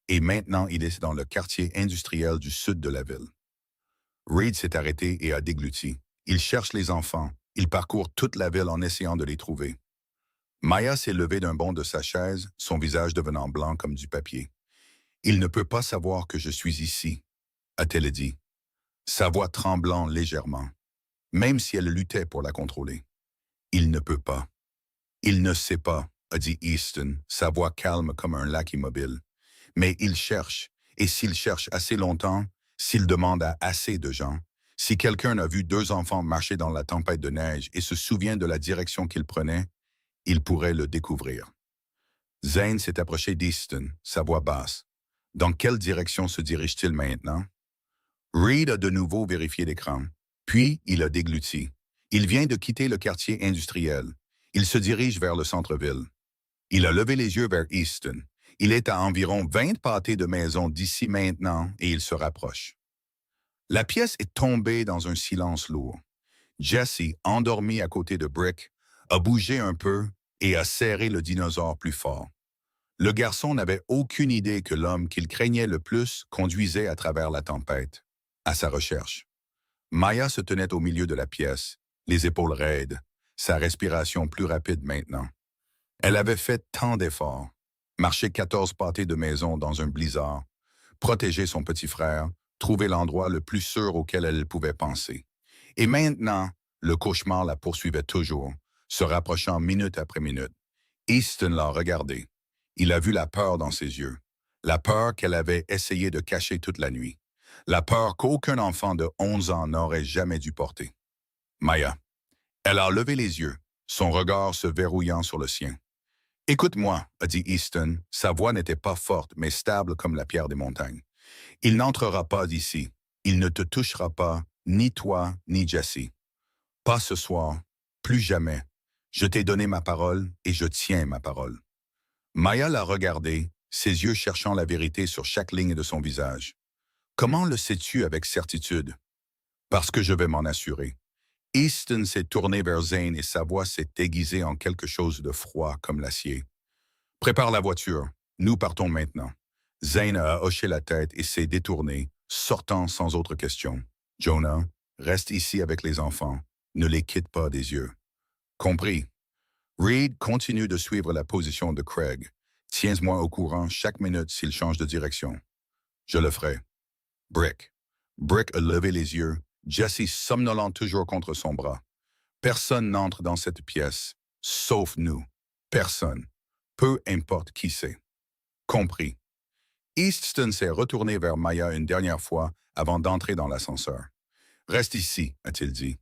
et maintenant il est dans le quartier industriel du sud de la ville. Reed s'est arrêté et a dégluti. Il cherche les enfants. Il parcourt toute la ville en essayant de les trouver. Maya s'est levée d'un bond de sa chaise, son visage devenant blanc comme du papier. « Il ne peut pas savoir que je suis ici », a-t-elle dit, sa voix tremblant légèrement, même si elle luttait pour la contrôler. « Il ne peut pas. »« Il ne sait pas », a dit Easton, sa voix calme comme un lac immobile. « Mais il cherche, et s'il cherche assez longtemps, s'il demande à assez de gens, si quelqu'un a vu 2 enfants marcher dans la tempête de neige et se souvient de la direction qu'ils prenaient, il pourrait le découvrir. » Zane s'est approché d'Easton, sa voix basse. Dans quelle direction se dirige-t-il maintenant? Reed a de nouveau vérifié l'écran. Puis, il a dégluti. Il vient de quitter le quartier industriel. Il se dirige vers le centre-ville. Il a levé les yeux vers Easton. Il est à environ 20 pâtés de maisons d'ici maintenant et il se rapproche. La pièce est tombée dans un silence lourd. Jesse, endormi à côté de Brick, a bougé un peu et a serré le dinosaure plus fort. Le garçon n'avait aucune idée que l'homme qu'il craignait le plus conduisait à travers la tempête, à sa recherche. Maya se tenait au milieu de la pièce, les épaules raides, sa respiration plus rapide maintenant. Elle avait fait tant d'efforts, marché 14 pâtés de maison dans un blizzard, protéger son petit frère, trouver l'endroit le plus sûr auquel elle pouvait penser. Et maintenant, le cauchemar la poursuivait toujours, se rapprochant minute après minute. Easton l'a regardé. Il a vu la peur dans ses yeux, la peur qu'elle avait essayé de cacher toute la nuit, la peur qu'aucun enfant de 11 ans n'aurait jamais dû porter. Maya. Elle a levé les yeux, son regard se verrouillant sur le sien. « Écoute-moi, » a dit Easton, sa voix n'était pas forte, mais stable comme la pierre des montagnes. « Il n'entrera pas d'ici. Il ne te touchera pas, ni toi, ni Jesse. Pas ce soir, plus jamais. Je t'ai donné ma parole et je tiens ma parole. » Maya l'a regardé, ses yeux cherchant la vérité sur chaque ligne de son visage. Comment le sais-tu avec certitude? Parce que je vais m'en assurer. Easton s'est tourné vers Zane et sa voix s'est aiguisée en quelque chose de froid comme l'acier. Prépare la voiture. Nous partons maintenant. Zane a hoché la tête et s'est détourné, sortant sans autre question. Jonah, reste ici avec les enfants. Ne les quitte pas des yeux. Compris. Reed continue de suivre la position de Craig. Tiens-moi au courant chaque minute s'il change de direction. Je le ferai. Brick. Brick a levé les yeux, Jesse somnolent toujours contre son bras. Personne n'entre dans cette pièce, sauf nous. Personne. Peu importe qui c'est. Compris. Easton s'est retourné vers Maya une dernière fois avant d'entrer dans l'ascenseur. Reste ici, a-t-il dit.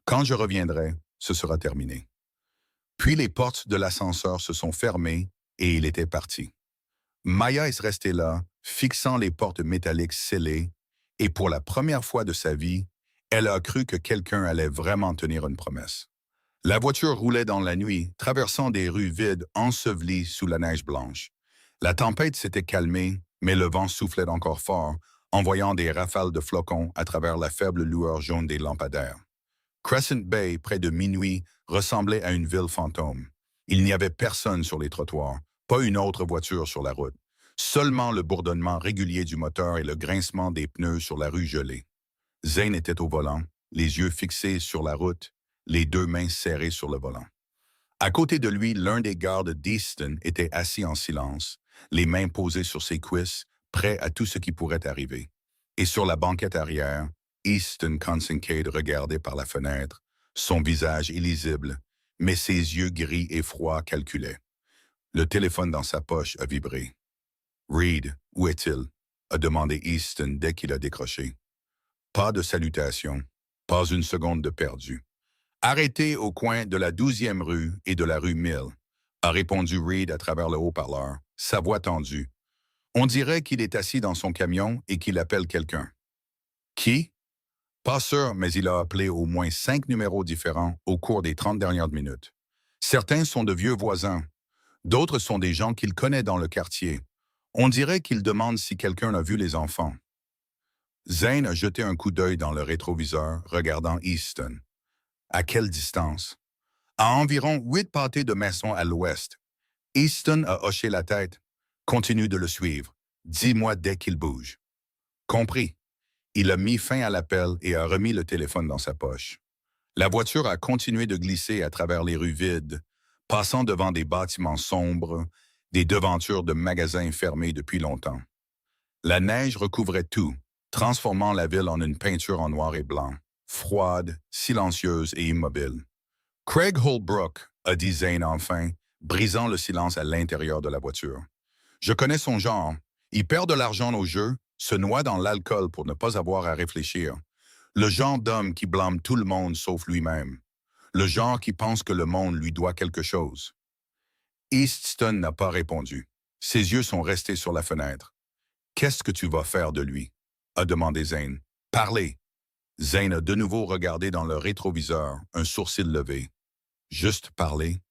Quand je reviendrai, ce sera terminé. Puis les portes de l'ascenseur se sont fermées et il était parti. Maya est restée là, fixant les portes métalliques scellées, et pour la première fois de sa vie, elle a cru que quelqu'un allait vraiment tenir une promesse. La voiture roulait dans la nuit, traversant des rues vides ensevelies sous la neige blanche. La tempête s'était calmée, mais le vent soufflait encore fort, envoyant des rafales de flocons à travers la faible lueur jaune des lampadaires. Crescent Bay, près de minuit, ressemblait à une ville fantôme. Il n'y avait personne sur les trottoirs, pas une autre voiture sur la route. Seulement le bourdonnement régulier du moteur et le grincement des pneus sur la rue gelée. Zane était au volant, les yeux fixés sur la route, les deux mains serrées sur le volant. À côté de lui, l'un des gardes d'Easton était assis en silence, les mains posées sur ses cuisses, prêt à tout ce qui pourrait arriver. Et sur la banquette arrière, Easton Kincaid regardait par la fenêtre, son visage illisible, mais ses yeux gris et froids calculaient. Le téléphone dans sa poche a vibré. « Reed, où est-il? » a demandé Easton dès qu'il a décroché. Pas de salutation, pas une seconde de perdu. « Arrêté au coin de la 12e rue et de la rue Mill », a répondu Reed à travers le haut-parleur, sa voix tendue. On dirait qu'il est assis dans son camion et qu'il appelle quelqu'un. Qui? Pas sûr, mais il a appelé au moins 5 numéros différents au cours des 30 dernières minutes. Certains sont de vieux voisins. D'autres sont des gens qu'il connaît dans le quartier. On dirait qu'il demande si quelqu'un a vu les enfants. Zane a jeté un coup d'œil dans le rétroviseur, regardant Easton. À quelle distance? À environ 8 pâtés de maisons à l'ouest. Easton a hoché la tête. Continue de le suivre. Dis-moi dès qu'il bouge. Compris. Il a mis fin à l'appel et a remis le téléphone dans sa poche. La voiture a continué de glisser à travers les rues vides, passant devant des bâtiments sombres, des devantures de magasins fermés depuis longtemps. La neige recouvrait tout, transformant la ville en une peinture en noir et blanc, froide, silencieuse et immobile. « Craig Holbrook », a dit Zane enfin, brisant le silence à l'intérieur de la voiture. « Je connais son genre. Il perd de l'argent au jeu, se noie dans l'alcool pour ne pas avoir à réfléchir. Le genre d'homme qui blâme tout le monde sauf lui-même. Le genre qui pense que le monde lui doit quelque chose. » Easton n'a pas répondu. Ses yeux sont restés sur la fenêtre. « Qu'est-ce que tu vas faire de lui? » a demandé Zane. « Parlez. » Zane a de nouveau regardé dans le rétroviseur, un sourcil levé. « Juste parler.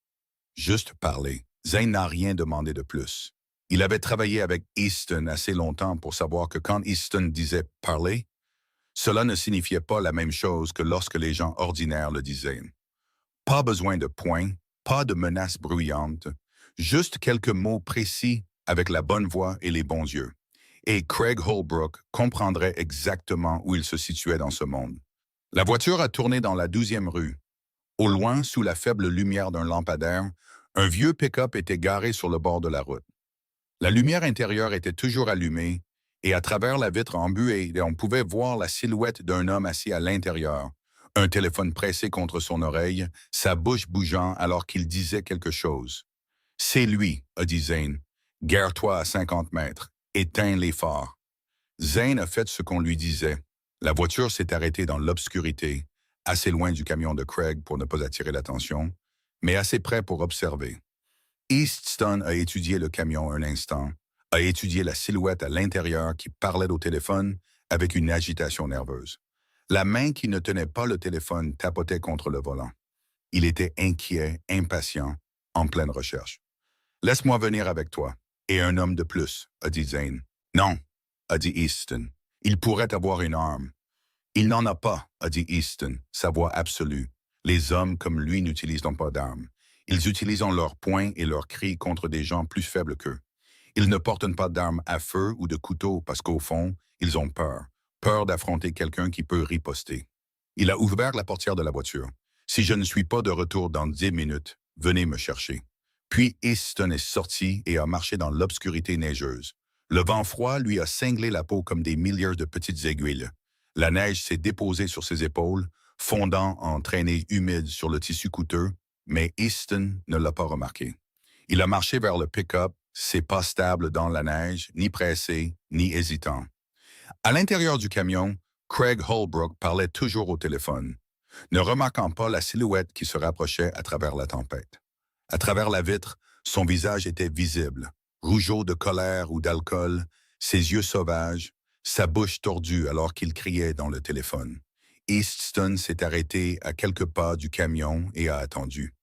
Juste parler. » Zane n'a rien demandé de plus. Il avait travaillé avec Easton assez longtemps pour savoir que quand Easton disait « parler », cela ne signifiait pas la même chose que lorsque les gens ordinaires le disaient. Pas besoin de points, pas de menaces bruyantes, juste quelques mots précis avec la bonne voix et les bons yeux. Et Craig Holbrook comprendrait exactement où il se situait dans ce monde. La voiture a tourné dans la 12e rue. Au loin, sous la faible lumière d'un lampadaire, un vieux pick-up était garé sur le bord de la route. La lumière intérieure était toujours allumée, et à travers la vitre embuée, on pouvait voir la silhouette d'un homme assis à l'intérieur, un téléphone pressé contre son oreille, sa bouche bougeant alors qu'il disait quelque chose. « C'est lui », a dit Zane. « Gare-toi à 50 mètres. Éteins les phares. » Zane a fait ce qu'on lui disait. La voiture s'est arrêtée dans l'obscurité, assez loin du camion de Craig pour ne pas attirer l'attention, mais assez près pour observer. Easton a étudié le camion un instant, a étudié la silhouette à l'intérieur qui parlait au téléphone avec une agitation nerveuse. La main qui ne tenait pas le téléphone tapotait contre le volant. Il était inquiet, impatient, en pleine recherche. « Laisse-moi venir avec toi. » Et un homme de plus, a dit Zane. Non, a dit Easton. Il pourrait avoir une arme. Il n'en a pas, a dit Easton, sa voix absolue. Les hommes comme lui n'utilisent pas d'armes. Ils utilisent leurs poings et leurs cris contre des gens plus faibles qu'eux. Ils ne portent pas d'armes à feu ou de couteau parce qu'au fond, ils ont peur. Peur d'affronter quelqu'un qui peut riposter. Il a ouvert la portière de la voiture. Si je ne suis pas de retour dans 10 minutes, venez me chercher. Puis Easton est sorti et a marché dans l'obscurité neigeuse. Le vent froid lui a cinglé la peau comme des milliers de petites aiguilles. La neige s'est déposée sur ses épaules, fondant en traînées humides sur le tissu coûteux, mais Easton ne l'a pas remarqué. Il a marché vers le pick-up, ses pas stables dans la neige, ni pressé, ni hésitant. À l'intérieur du camion, Craig Holbrook parlait toujours au téléphone, ne remarquant pas la silhouette qui se rapprochait à travers la tempête. À travers la vitre, son visage était visible, rougeau de colère ou d'alcool, ses yeux sauvages, sa bouche tordue alors qu'il criait dans le téléphone. Easton s'est arrêté à quelques pas du camion et a attendu.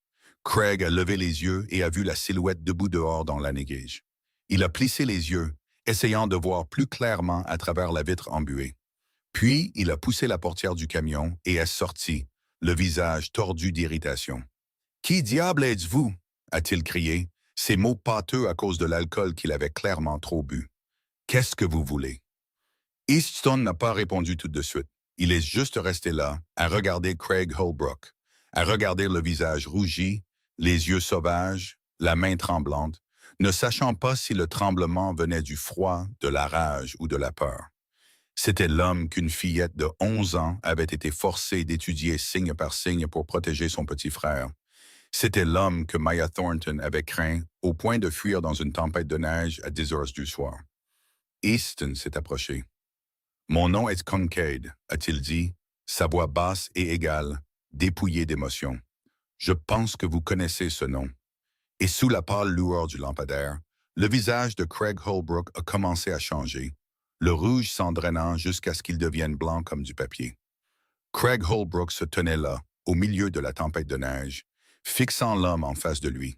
Craig a levé les yeux et a vu la silhouette debout dehors dans la neige. Il a plissé les yeux, essayant de voir plus clairement à travers la vitre embuée. Puis, il a poussé la portière du camion et est sorti, le visage tordu d'irritation. « Qui diable êtes-vous » a-t-il crié, ses mots pâteux à cause de l'alcool qu'il avait clairement trop bu. « Qu'est-ce que vous voulez » Easton n'a pas répondu tout de suite. Il est juste resté là, à regarder Craig Holbrook, à regarder le visage rougi, les yeux sauvages, la main tremblante, ne sachant pas si le tremblement venait du froid, de la rage ou de la peur. C'était l'homme qu'une fillette de 11 ans avait été forcée d'étudier signe par signe pour protéger son petit frère. C'était l'homme que Maya Thornton avait craint au point de fuir dans une tempête de neige à 10 heures du soir. Easton s'est approché. « Mon nom est Kincaid », a-t-il dit, sa voix basse et égale, dépouillée d'émotion. « Je pense que vous connaissez ce nom. » Et sous la pâle lueur du lampadaire, le visage de Craig Holbrook a commencé à changer, le rouge s'en drainant jusqu'à ce qu'il devienne blanc comme du papier. Craig Holbrook se tenait là, au milieu de la tempête de neige, fixant l'homme en face de lui.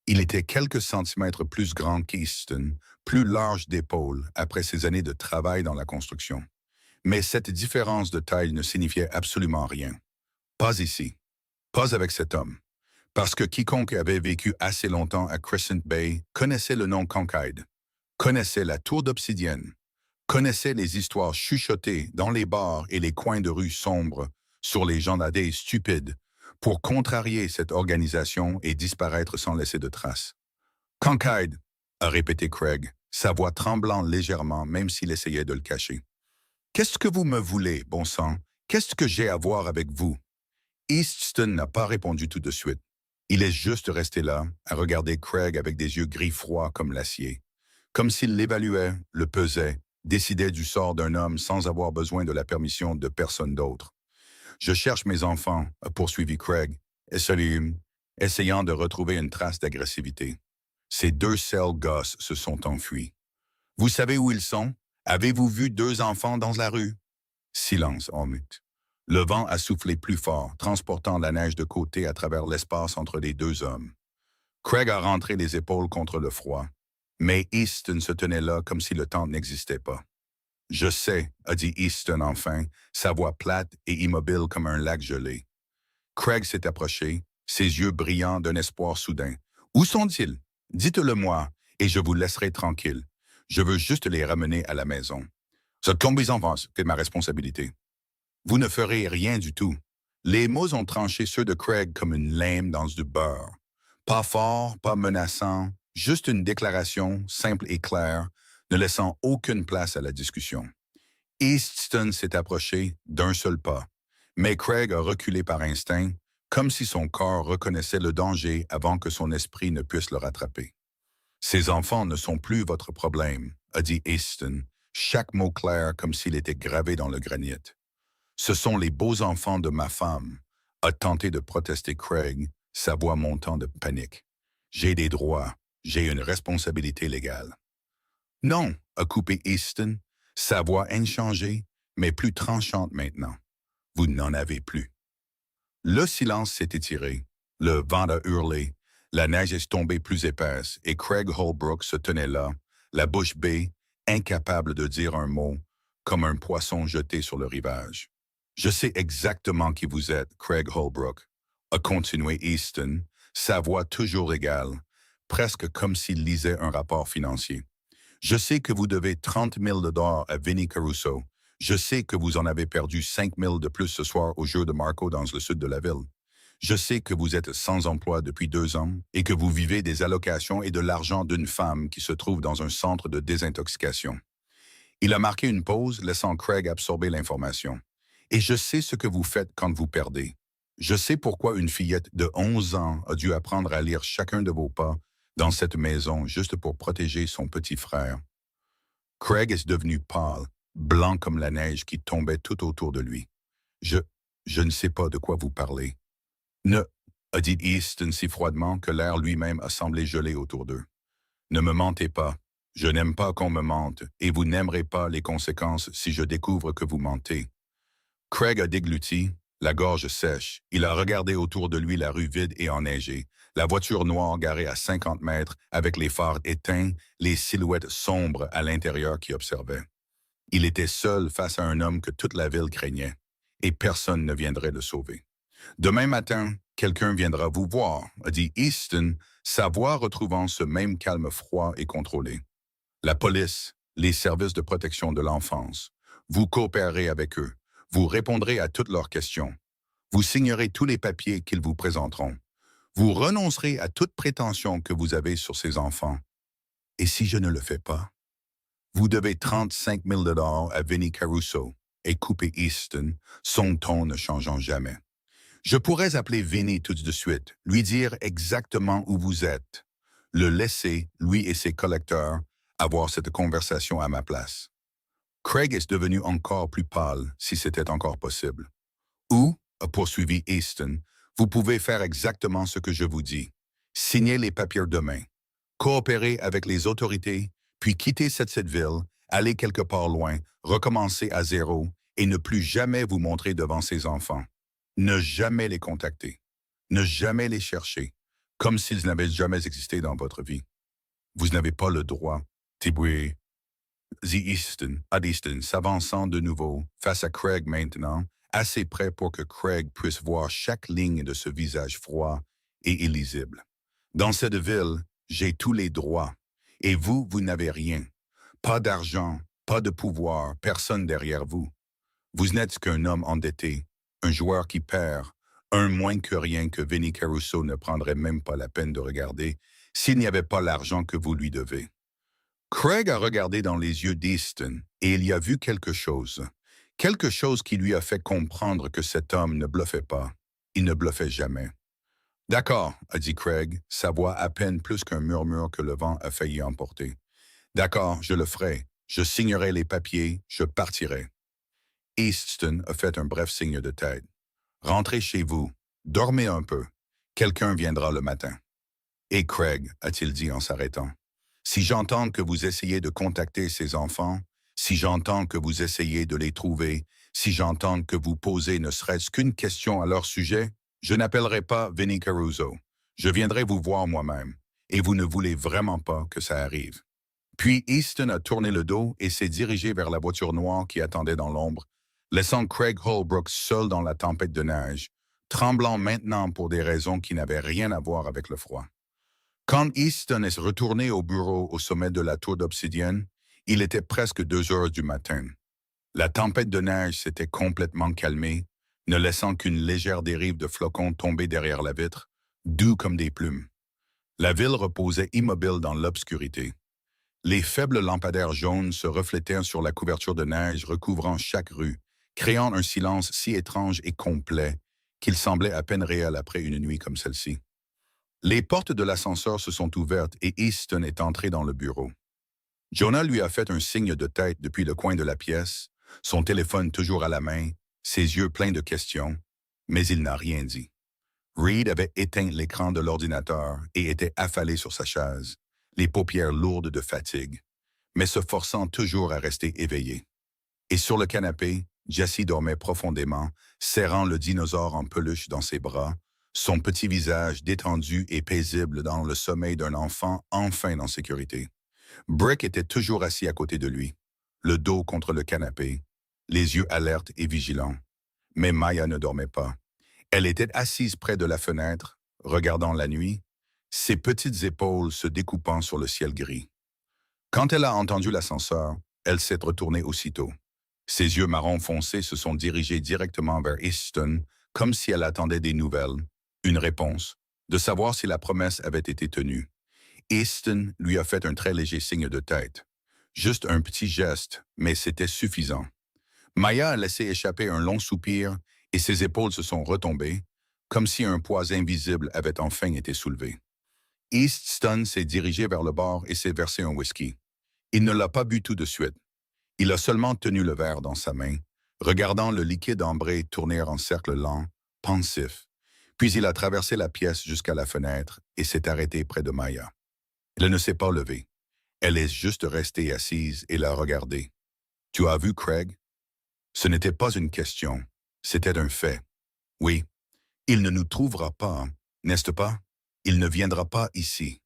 Il était quelques centimètres plus grand qu'Easton, plus large d'épaules après ses années de travail dans la construction. Mais cette différence de taille ne signifiait absolument rien. Pas ici. Pas avec cet homme. Parce que quiconque avait vécu assez longtemps à Crescent Bay connaissait le nom Kincaid, connaissait la tour d'obsidienne, connaissait les histoires chuchotées dans les bars et les coins de rue sombres sur les gendarmes stupides pour contrarier cette organisation et disparaître sans laisser de traces. « Kincaid » a répété Craig, sa voix tremblant légèrement même s'il essayait de le cacher. « Qu'est-ce que vous me voulez, bon sang? Qu'est-ce que j'ai à voir avec vous? » Easton n'a pas répondu tout de suite. Il est juste resté là, à regarder Craig avec des yeux gris froids comme l'acier, comme s'il l'évaluait, le pesait, décidait du sort d'un homme sans avoir besoin de la permission de personne d'autre. « Je cherche mes enfants », a poursuivi Craig, essayant de retrouver une trace d'agressivité. Ces deux sales gosses se sont enfuis. « Vous savez où ils sont? Avez-vous vu deux enfants dans la rue? » Silence en mute. Le vent a soufflé plus fort, transportant la neige de côté à travers l'espace entre les deux hommes. Craig a rentré les épaules contre le froid, mais Easton se tenait là comme si le temps n'existait pas. « Je sais », a dit Easton enfin, sa voix plate et immobile comme un lac gelé. Craig s'est approché, ses yeux brillants d'un espoir soudain. « Où sont-ils? Dites-le-moi, et je vous laisserai tranquille. Je veux juste les ramener à la maison. Cette combinaison, c'est ma responsabilité. » Vous ne ferez rien du tout. Les mots ont tranché ceux de Craig comme une lame dans du beurre. Pas fort, pas menaçant, juste une déclaration simple et claire, ne laissant aucune place à la discussion. Easton s'est approché d'un seul pas, mais Craig a reculé par instinct, comme si son corps reconnaissait le danger avant que son esprit ne puisse le rattraper. « Ces enfants ne sont plus votre problème », a dit Easton, chaque mot clair comme s'il était gravé dans le granit. « Ce sont les beaux enfants de ma femme », a tenté de protester Craig, sa voix montant de panique. « J'ai des droits, j'ai une responsabilité légale. »« Non », a coupé Easton, sa voix inchangée, mais plus tranchante maintenant. « Vous n'en avez plus. » Le silence s'est étiré, le vent a hurlé, La neige est tombée plus épaisse et Craig Holbrook se tenait là, la bouche bée, incapable de dire un mot, comme un poisson jeté sur le rivage. Je sais exactement qui vous êtes, Craig Holbrook, a continué Easton, sa voix toujours égale, presque comme s'il lisait un rapport financier. Je sais que vous devez 30 000 $ à Vinnie Caruso. Je sais que vous en avez perdu 5 000 de plus ce soir au jeu de Marco dans le sud de la ville. Je sais que vous êtes sans emploi depuis 2 ans et que vous vivez des allocations et de l'argent d'une femme qui se trouve dans un centre de désintoxication. Il a marqué une pause, laissant Craig absorber l'information. Et je sais ce que vous faites quand vous perdez. Je sais pourquoi une fillette de 11 ans a dû apprendre à lire chacun de vos pas dans cette maison juste pour protéger son petit frère. Craig est devenu pâle, blanc comme la neige qui tombait tout autour de lui. Je ne sais pas de quoi vous parlez. Ne, a dit Easton si froidement que l'air lui-même a semblé gelé autour d'eux. Ne me mentez pas. Je n'aime pas qu'on me mente, et vous n'aimerez pas les conséquences si je découvre que vous mentez. Craig a dégluti, la gorge sèche. Il a regardé autour de lui la rue vide et enneigée, la voiture noire garée à 50 mètres avec les phares éteints, les silhouettes sombres à l'intérieur qui observaient. Il était seul face à un homme que toute la ville craignait, et personne ne viendrait le sauver. Demain matin, quelqu'un viendra vous voir, a dit Easton, sa voix retrouvant ce même calme froid et contrôlé. La police, les services de protection de l'enfance. Vous coopérerez avec eux. Vous répondrez à toutes leurs questions. Vous signerez tous les papiers qu'ils vous présenteront. Vous renoncerez à toute prétention que vous avez sur ces enfants. Et si je ne le fais pas? Vous devez 35 000 $ à Vinnie Caruso, et coupé Easton, son ton ne changeant jamais. Je pourrais appeler Vinnie tout de suite, lui dire exactement où vous êtes, le laisser, lui et ses collecteurs, avoir cette conversation à ma place. Craig est devenu encore plus pâle, si c'était encore possible. Ou, a poursuivi Easton, vous pouvez faire exactement ce que je vous dis. Signez les papiers demain. Coopérer avec les autorités, puis quitter cette ville, aller quelque part loin, recommencer à zéro et ne plus jamais vous montrer devant ses enfants. Ne jamais les contacter. Ne jamais les chercher, comme s'ils n'avaient jamais existé dans votre vie. Vous n'avez pas le droit. Tiboué, Easton, s'avançant de nouveau, face à Craig maintenant, assez près pour que Craig puisse voir chaque ligne de ce visage froid et illisible. Dans cette ville, j'ai tous les droits, et vous, vous n'avez rien. Pas d'argent, pas de pouvoir, personne derrière vous. Vous n'êtes qu'un homme endetté, un joueur qui perd, un moins que rien que Vinnie Caruso ne prendrait même pas la peine de regarder s'il n'y avait pas l'argent que vous lui devez. Craig a regardé dans les yeux d'Easton et il y a vu quelque chose qui lui a fait comprendre que cet homme ne bluffait pas. Il ne bluffait jamais. D'accord, a dit Craig, sa voix à peine plus qu'un murmure que le vent a failli emporter. D'accord, je le ferai. Je signerai les papiers, je partirai. Easton a fait un bref signe de tête. Rentrez chez vous, dormez un peu. Quelqu'un viendra le matin. Et Craig, a-t-il dit en s'arrêtant, si j'entends que vous essayez de contacter ces enfants, si j'entends que vous essayez de les trouver, si j'entends que vous posez ne serait-ce qu'une question à leur sujet, je n'appellerai pas Vinnie Caruso. Je viendrai vous voir moi-même, et vous ne voulez vraiment pas que ça arrive. Puis Easton a tourné le dos et s'est dirigé vers la voiture noire qui attendait dans l'ombre, laissant Craig Holbrook seul dans la tempête de neige, tremblant maintenant pour des raisons qui n'avaient rien à voir avec le froid. Quand Easton est retourné au bureau au sommet de la tour d'obsidienne, il était presque 2 heures du matin. La tempête de neige s'était complètement calmée, ne laissant qu'une légère dérive de flocons tomber derrière la vitre, doux comme des plumes. La ville reposait immobile dans l'obscurité. Les faibles lampadaires jaunes se reflétaient sur la couverture de neige recouvrant chaque rue, créant un silence si étrange et complet qu'il semblait à peine réel après une nuit comme celle-ci. Les portes de l'ascenseur se sont ouvertes et Easton est entré dans le bureau. Jonah lui a fait un signe de tête depuis le coin de la pièce, son téléphone toujours à la main, ses yeux pleins de questions, mais il n'a rien dit. Reed avait éteint l'écran de l'ordinateur et était affalé sur sa chaise, les paupières lourdes de fatigue, mais se forçant toujours à rester éveillé. Et sur le canapé, Jessie dormait profondément, serrant le dinosaure en peluche dans ses bras, son petit visage détendu et paisible dans le sommeil d'un enfant enfin en sécurité. Brick était toujours assis à côté de lui, le dos contre le canapé, les yeux alertes et vigilants. Mais Maya ne dormait pas. Elle était assise près de la fenêtre, regardant la nuit, ses petites épaules se découpant sur le ciel gris. Quand elle a entendu l'ascenseur, elle s'est retournée aussitôt. Ses yeux marron foncé se sont dirigés directement vers Easton, comme si elle attendait des nouvelles, une réponse, de savoir si la promesse avait été tenue. Easton lui a fait un très léger signe de tête. Juste un petit geste, mais c'était suffisant. Maya a laissé échapper un long soupir et ses épaules se sont retombées, comme si un poids invisible avait enfin été soulevé. Easton s'est dirigé vers le bar et s'est versé un whisky. Il ne l'a pas bu tout de suite. Il a seulement tenu le verre dans sa main, regardant le liquide ambré tourner en cercle lent, pensif. Puis il a traversé la pièce jusqu'à la fenêtre et s'est arrêté près de Maya. Elle ne s'est pas levée. Elle est juste restée assise et l'a regardé. « Tu as vu Craig? » Ce n'était pas une question, c'était un fait. Oui, il ne nous trouvera pas, n'est-ce pas? Il ne viendra pas ici.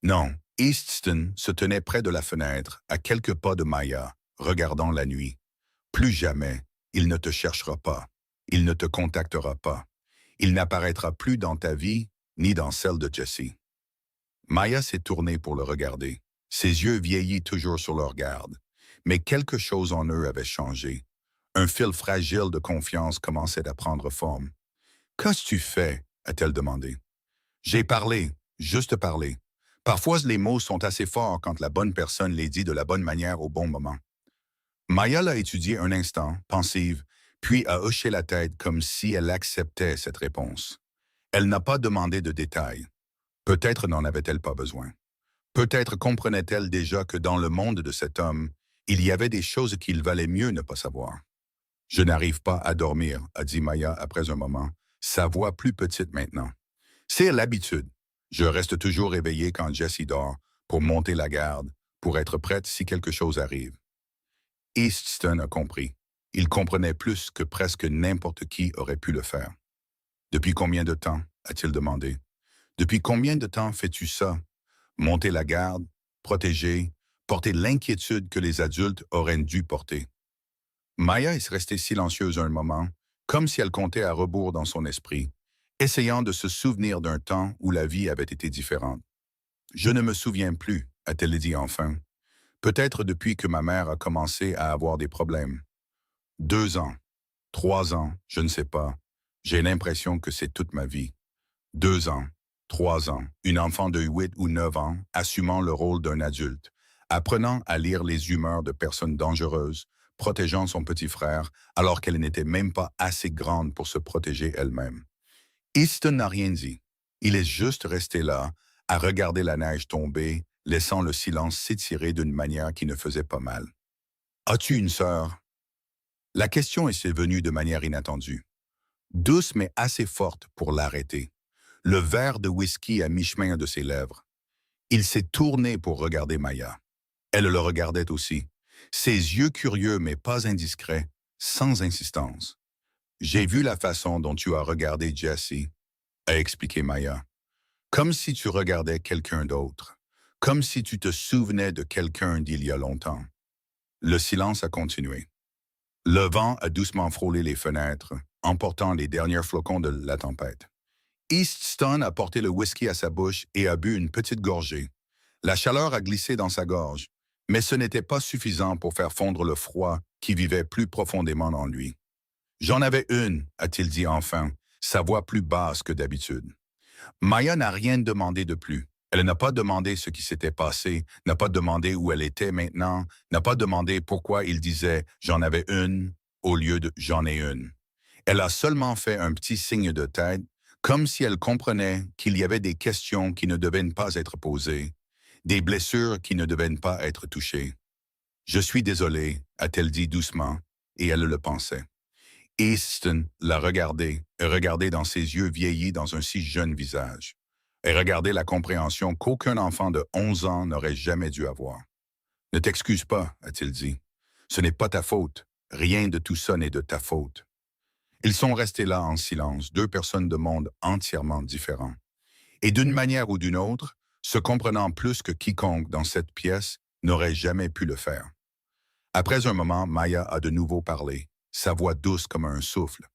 Non, Easton se tenait près de la fenêtre, à quelques pas de Maya, regardant la nuit. Plus jamais, il ne te cherchera pas. Il ne te contactera pas. Il n'apparaîtra plus dans ta vie, ni dans celle de Jessie. Maya s'est tournée pour le regarder, ses yeux vieillis toujours sur leur garde. Mais quelque chose en eux avait changé. Un fil fragile de confiance commençait à prendre forme. « Qu'as-tu fait? » a-t-elle demandé. « J'ai parlé, juste parlé. Parfois les mots sont assez forts quand la bonne personne les dit de la bonne manière au bon moment. » Maya l'a étudié un instant, pensive, puis a hoché la tête comme si elle acceptait cette réponse. Elle n'a pas demandé de détails. Peut-être n'en avait-elle pas besoin. Peut-être comprenait-elle déjà que dans le monde de cet homme, il y avait des choses qu'il valait mieux ne pas savoir. « Je n'arrive pas à dormir, » a dit Maya après un moment, sa voix plus petite maintenant. « C'est l'habitude. Je reste toujours éveillé quand Jessie dort, pour monter la garde, pour être prête si quelque chose arrive. » Easton a compris. Il comprenait plus que presque n'importe qui aurait pu le faire. « Depuis combien de temps? » a-t-il demandé. « Depuis combien de temps fais-tu ça? Monter la garde, protéger, porter l'inquiétude que les adultes auraient dû porter. » Maya est restée silencieuse un moment, comme si elle comptait à rebours dans son esprit, essayant de se souvenir d'un temps où la vie avait été différente. « Je ne me souviens plus, » a-t-elle dit enfin. « Peut-être depuis que ma mère a commencé à avoir des problèmes. 2 ans, 3 ans, je ne sais pas. J'ai l'impression que c'est toute ma vie. 2 ans, 3 ans, une enfant de 8 ou 9 ans, assumant le rôle d'un adulte, apprenant à lire les humeurs de personnes dangereuses, protégeant son petit frère, alors qu'elle n'était même pas assez grande pour se protéger elle-même. » Easton n'a rien dit. Il est juste resté là, à regarder la neige tomber, laissant le silence s'étirer d'une manière qui ne faisait pas mal. « As-tu une sœur? » La question est venue de manière inattendue. Douce mais assez forte pour l'arrêter. Le verre de whisky à mi-chemin de ses lèvres. Il s'est tourné pour regarder Maya. Elle le regardait aussi. Ses yeux curieux mais pas indiscrets, sans insistance. « J'ai vu la façon dont tu as regardé Jessie, » a expliqué Maya. « Comme si tu regardais quelqu'un d'autre. Comme si tu te souvenais de quelqu'un d'il y a longtemps. » Le silence a continué. Le vent a doucement frôlé les fenêtres, emportant les derniers flocons de la tempête. Easton a porté le whisky à sa bouche et a bu une petite gorgée. La chaleur a glissé dans sa gorge, mais ce n'était pas suffisant pour faire fondre le froid qui vivait plus profondément en lui. « J'en avais une, » a-t-il dit enfin, sa voix plus basse que d'habitude. Maya n'a rien demandé de plus. Elle n'a pas demandé ce qui s'était passé, n'a pas demandé où elle était maintenant, n'a pas demandé pourquoi il disait « j'en avais une » au lieu de « j'en ai une ». Elle a seulement fait un petit signe de tête, comme si elle comprenait qu'il y avait des questions qui ne devaient pas être posées, des blessures qui ne devaient pas être touchées. « Je suis désolée, » a-t-elle dit doucement, et elle le pensait. Easton l'a regardé, et regardé dans ses yeux vieillis dans un si jeune visage, et regardé la compréhension qu'aucun enfant de 11 ans n'aurait jamais dû avoir. « Ne t'excuse pas, » a-t-il dit. « Ce n'est pas ta faute. Rien de tout ça n'est de ta faute. » Ils sont restés là en silence, deux personnes de mondes entièrement différents. Et d'une manière ou d'une autre, se comprenant plus que quiconque dans cette pièce n'aurait jamais pu le faire. Après un moment, Maya a de nouveau parlé, sa voix douce comme un souffle.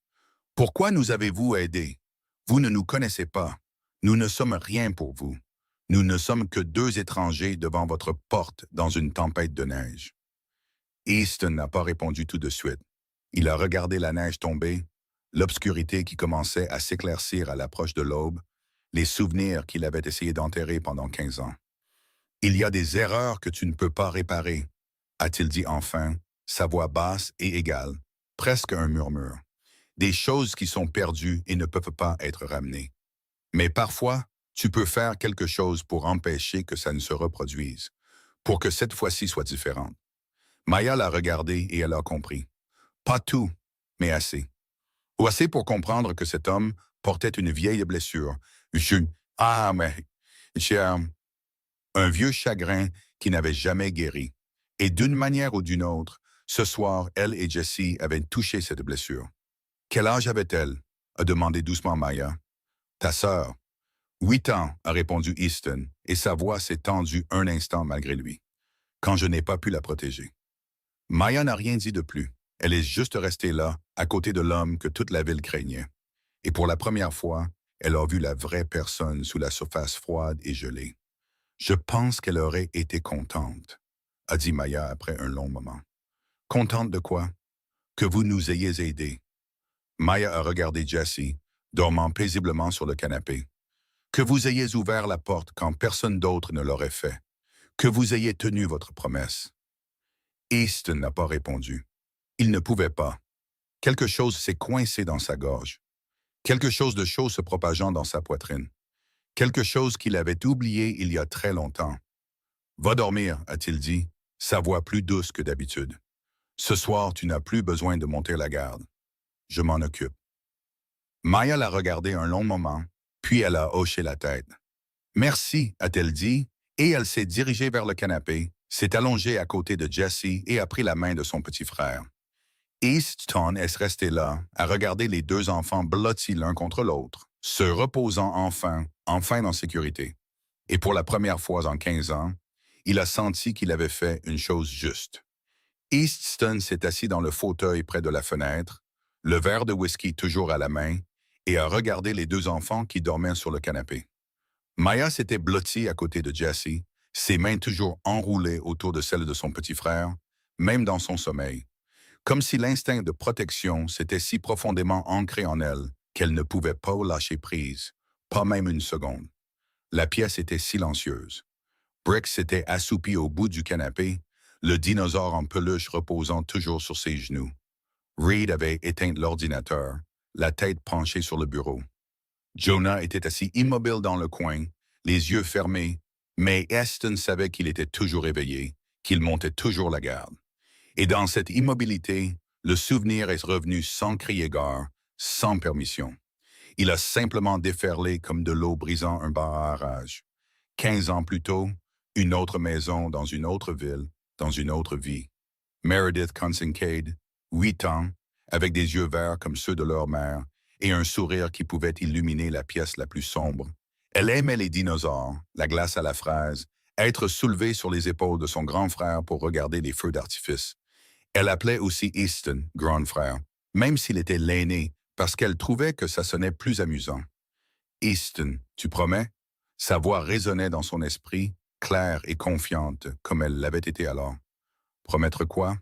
Pourquoi nous avez-vous aidés? Vous ne nous connaissez pas. Nous ne sommes rien pour vous. Nous ne sommes que deux étrangers devant votre porte dans une tempête de neige. Easton n'a pas répondu tout de suite. Il a regardé la neige tomber, l'obscurité qui commençait à s'éclaircir à l'approche de l'aube, les souvenirs qu'il avait essayé d'enterrer pendant 15 ans. Il y a des erreurs que tu ne peux pas réparer, a-t-il dit enfin, sa voix basse et égale, presque un murmure. Des choses qui sont perdues et ne peuvent pas être ramenées. Mais parfois, tu peux faire quelque chose pour empêcher que ça ne se reproduise, pour que cette fois-ci soit différente. Maya l'a regardé et elle a compris. Pas tout, mais assez. Ou assez pour comprendre que cet homme portait une vieille blessure. Mais j'ai un vieux chagrin qui n'avait jamais guéri. Et d'une manière ou d'une autre, ce soir, elle et Jessie avaient touché cette blessure. Quel âge avait-elle? A demandé doucement Maya. Ta sœur. 8 ans, a répondu Easton, et sa voix s'est tendue un instant malgré lui, quand je n'ai pas pu la protéger. Maya n'a rien dit de plus. Elle est juste restée là, à côté de l'homme que toute la ville craignait. Et pour la première fois, elle a vu la vraie personne sous la surface froide et gelée. Je pense qu'elle aurait été contente, a dit Maya après un long moment. Contente de quoi? Que vous nous ayez aidés. Maya a regardé Jessie, dormant paisiblement sur le canapé. Que vous ayez ouvert la porte quand personne d'autre ne l'aurait fait. Que vous ayez tenu votre promesse. Easton n'a pas répondu. Il ne pouvait pas. Quelque chose s'est coincé dans sa gorge. Quelque chose de chaud se propageant dans sa poitrine. Quelque chose qu'il avait oublié il y a très longtemps. Va dormir, a-t-il dit, sa voix plus douce que d'habitude. Ce soir, tu n'as plus besoin de monter la garde. Je m'en occupe. Maya l'a regardé un long moment, puis elle a hoché la tête. Merci, a-t-elle dit, et elle s'est dirigée vers le canapé, s'est allongée à côté de Jessie et a pris la main de son petit frère. Easton est resté là, à regarder les deux enfants blottis l'un contre l'autre, se reposant enfin en sécurité. Et pour la première fois en 15 ans, il a senti qu'il avait fait une chose juste. Easton s'est assis dans le fauteuil près de la fenêtre, le verre de whisky toujours à la main, et a regardé les deux enfants qui dormaient sur le canapé. Maya s'était blottie à côté de Jessie, ses mains toujours enroulées autour de celles de son petit frère, même dans son sommeil, comme si l'instinct de protection s'était si profondément ancré en elle qu'elle ne pouvait pas lâcher prise, pas même une seconde. La pièce était silencieuse. Brick s'était assoupi au bout du canapé, le dinosaure en peluche reposant toujours sur ses genoux. Reed avait éteint l'ordinateur, la tête penchée sur le bureau. Jonah était assis immobile dans le coin, les yeux fermés, mais Easton savait qu'il était toujours éveillé, qu'il montait toujours la garde. Et dans cette immobilité, le souvenir est revenu sans crier gare, sans permission. Il a simplement déferlé comme de l'eau brisant un barrage. 15 ans plus tôt, une autre maison dans une autre ville, dans une autre vie. Meredith Kincaid, 8 ans, avec des yeux verts comme ceux de leur mère, et un sourire qui pouvait illuminer la pièce la plus sombre. Elle aimait les dinosaures, la glace à la fraise, être soulevée sur les épaules de son grand frère pour regarder les feux d'artifice. Elle appelait aussi Easton, grand frère, même s'il était l'aîné, parce qu'elle trouvait que ça sonnait plus amusant. Easton, tu promets? Sa voix résonnait dans son esprit, claire et confiante, comme elle l'avait été alors. Promettre quoi?